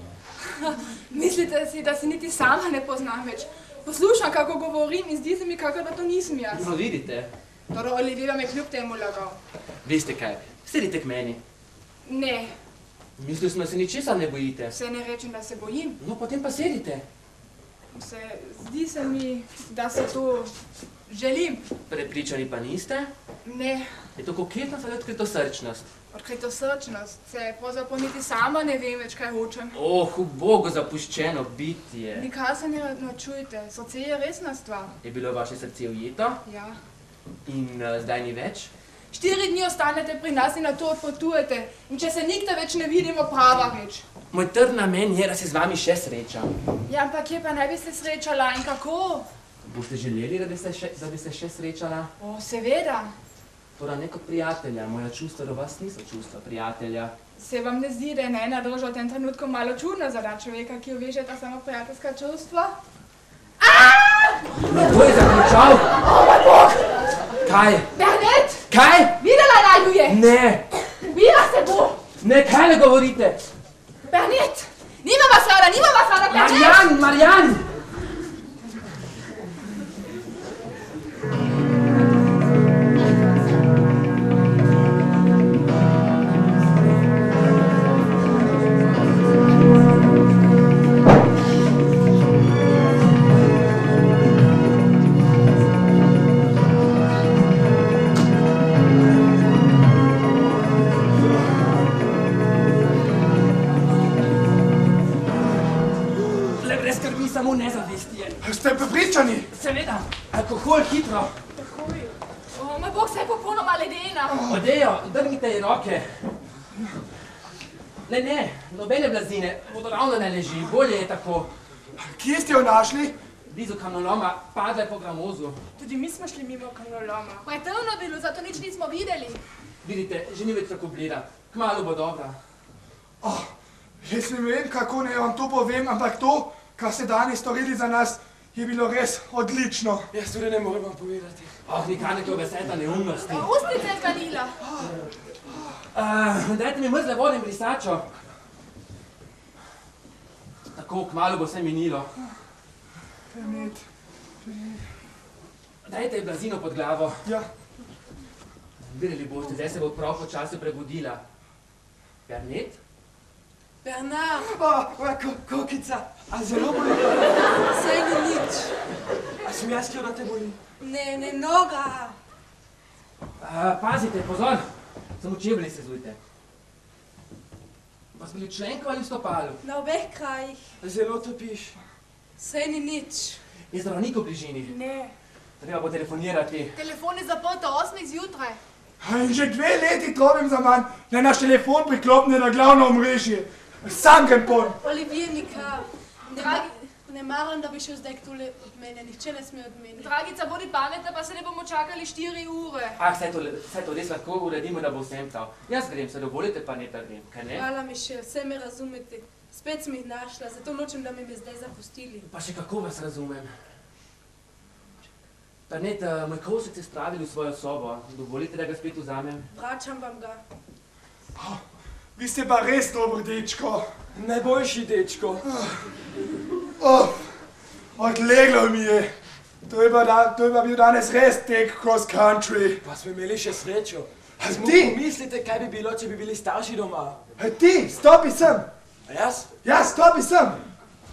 A: Mislite si, da se niti sama ne poznam več? Poslušam, kako govorim in zdi se mi, kako da to nisem jaz.
G: No, vidite.
A: Toda Olivier vam je kljub temu lagal.
G: Veste kaj, sedite k meni.
A: Ne,
G: Mislil sem, da se ničesar ne bojite.
A: se ne rečem, da se bojim.
G: No, potem pa sedite.
A: Zdi se mi, da se to želim.
G: Prepričani pa niste?
A: Ne,
G: Je to koketnost ali odkritosrčnost?
A: odkritosrčnost. Se pravzaprav niti sama ne vem več, kaj hočem.
G: Ubogo zapuščeno bitje.
A: Nikar se ne načujte, srce je resna stvar.
G: Je bilo vaše srce ujeto
A: Ja.
G: in zdaj ni več?
A: 4 dni ostanete pri nas in na to odpotujete. In če se nikdar več ne vidimo, prava reč.
G: Moj trd namen je, da se z vami še srečam.
A: Ja, ampak kje pa ne bi se srečala in kako?
G: Boste želeli, da bi se še srečala?
A: O, seveda.
G: Toda ne kot prijatelja, moja čustva do vas niso čustva prijatelja.
A: Se vam ne zdi, da je ena drža v tem trenutku malo čudna za človeka, ki jo vežeta samo prijateljska čustva?
G: Kdo je zaključal?
A: O, moj Bog!
G: Kaj?
A: Bernet!
G: Kaj?
A: Videla naju je!
G: Ne!
A: Ubila se bo!
G: Ne, kaj ne govorite?
A: Bernet! Nima vas rada, Bernet!
G: Marjan! Samo nezavestje.
C: Ste prepričani?
G: Seveda, alkohol hitro.
A: Takoj. O, moj Bog, se je popolnoma ledena.
G: Odejo, drgnite ji roke. Ne, nobene blazine, vodoravno ne leži, bolje je tako.
C: Kje ste jo našli?
G: Blizu kamnoloma, padla je po gramozu.
B: Tudi mi smo šli mimo kamnoloma.
A: Pretemno bilo, zato nič nismo videli.
G: Vidite, že ni več tako bleda, kmalu bo dobra.
C: Jaz ne vem, kako naj vam to povem, ampak to, kar ste danes storili za nas, je bilo res odlično.
E: Jaz tudi ne morem vam povedati.
G: Nikar nekaj beseta neumnosti.
A: Ustnice zganila.
G: Dajte mi mrzle vode in brisačo. Tako, kmalu bo vse minilo.
C: Bernet.
G: Dajte ji blazino pod glavo.
C: Ja.
G: Videli boste, zdaj se bo prav počasi prebudila. Bernet?
D: Bernard,
C: Kokica, a zelo boli?
D: saj ni nič.
C: A sem jaz, ki da te boli?
D: Ne, noga.
G: Pazite, pozor, samo čebeli se zujte. Pa smo bili v členku ali v stopalu?
D: Na obeh krajih.
C: Zelo topiš.
D: Saj ni nič.
G: Je zdravnik v bližini?
B: Ne.
G: Treba bo telefonirati.
A: Telefon je zaprt do 8 zjutraj.
C: In že 2 leti trobim za manj, da naš telefon priklopne na glavno omrežje. Sam grem pon.
D: Olivier nikar. Ne maram, da bi šel zdaj tule od mene, nihče ne sme od mene.
A: Dragica, bodi pametna, pa se ne bomo čakali 4 ure.
G: Saj to res lahko uredimo, da bo vsem prav. Jaz grem, se dovolite pa ne da grem, kaj ne?
D: Hvala, Mišel, vse me razumete. Spet sem jih našla, zato nočem, da me zdaj zapustili.
G: Pa še kako vas razumem. Bernet, moj kovšek ste spravili v svojo sobo. Dovolite, da ga spet vzamem?
D: Vračam vam ga.
C: Vi ste pa res dober dečko.
E: Najboljši dečko.
C: Odleglo mi je. To je pa bil danes res tek cross country.
E: Pa smo imeli še srečo.
C: Ti?
E: Pomislite, kaj bi bilo, če bi bili starši doma.
C: Ti, stopi sem.
E: A jaz?
C: Ja, stopi sem.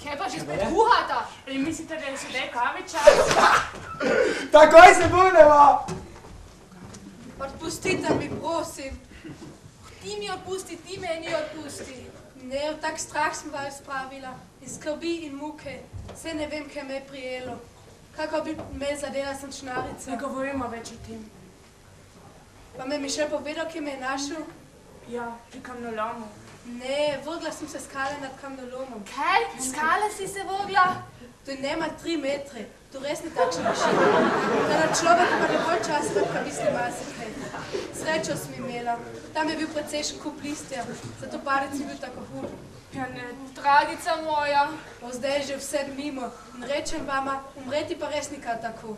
A: Kaj pa že spet kuhata?
B: Ali mislite, da je sedaj kave čas?
C: Takoj se vrnemo!
D: Odpustite mi, prosim. Ti mi odpusti, ti meni odpusti. Ne, v tak strah sem vas spravila. In skrbi in muke. Vse ne vem, kaj me je prijelo. Kako bi me zadela sem čnarica.
B: Ne govorimo več o tem.
D: Pa me mi še povedal, kje me je našel?
B: Ja, pri kamnolomu.
D: Ne, vrgla sem se skale nad kamnolomom.
A: Kaj? Skale si se vrgla?
D: To nema 3 metre. To res ni takšna mašina. Kada človek ima dovolj časa, da misli marsikaj. Srečo sem imela. Tam je bil precejšen kup listja, zato parec je bil tako hud.
B: Ja, ne.
A: Dragica moja.
D: O, zdaj je že vse mimo. In rečem vama, umreti pa res nikar tako.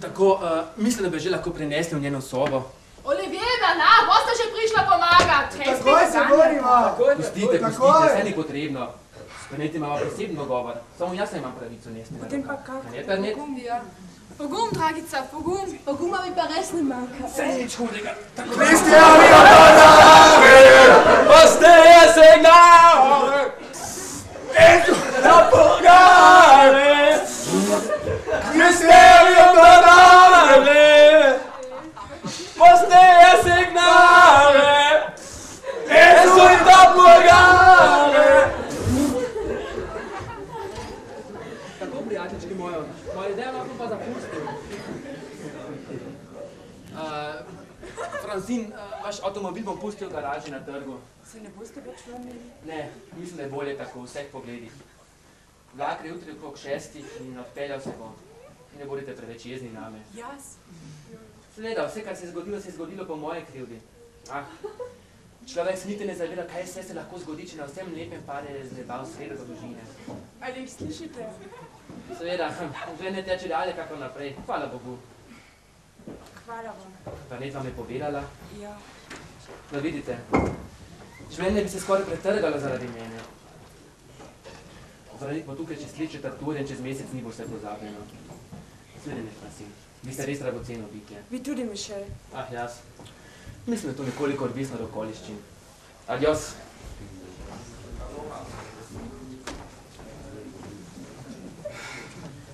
G: Tako, mislim, da bi že lahko prinesli v njeno sobo.
A: Oliviera, na, boste že prišla pomagati.
C: Takoj se vrnimo!
G: Pustite, saj ni potrebno. Spremeti imamo poseben dogovor. Samo jaz imam pravico nesti.
B: Potem pa kako?
D: Pogum, ja.
A: Pogum, dragica, pogum.
D: Poguma mi pa res ne manjka.
G: Saj nič hudega.
C: Cristiano Ronaldo!
E: Posteje signale!
C: Da purgare!
E: Cristiano Ronaldo! Posteje signale! Esu da purgare!
F: Tako, prijateljčki mojo, moja ideja lahko pa zapustim. Francine, vaš avtomobil bom pustil v garaži na trgu.
B: Se ne boste več vrnili?
F: Ne, mislim, da je bolje tako, v vseh pogledih. Vlak je jutri okrog 6 in odpeljal se bom. Ne bodite preveč jezni name.
B: Jaz?
F: Seveda, vse, kar se je zgodilo po moje krivdi. Človek se niti ne zaveda, kaj vse se lahko zgodi, če na vsem lepem pade z neba v sredo družine.
B: Ali jih slišite?
F: Seveda, že ne teče dalje, kako naprej. Hvala Bogu.
B: Hvala vam.
F: Pa net vam je povedala.
B: Ja.
F: No vidite, življenje bi se skoraj pretrgalo zaradi mene. Zdravnik bo tukaj čez 3/4 ure in čez mesec ni bo vse pozabljeno. Sledene, Francine, vi ste res dragoceno bitje.
B: Vi tudi, Mišel.
F: Jaz. Mislim, da je to nekoliko odvisno od okoliščin. Adios.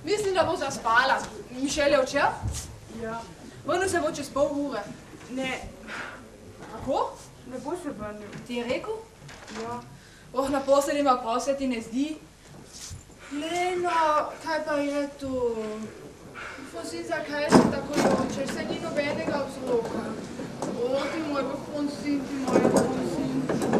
A: Mislim, da bo zaspala. Mišel je odšel?
B: Ja.
A: Vrnil se bo čez pol ure.
B: Ne,
A: Kako?
B: ne bo se vrnil.
A: Ti je rekel?
B: Ja.
A: Naposled ima prav, se ti ne zdi? Leno, kaj pa je to? Fosi, zakaj si tako jočeš? Se ni nobenega vzroka. O, ti moj Francine, ti moja Francine.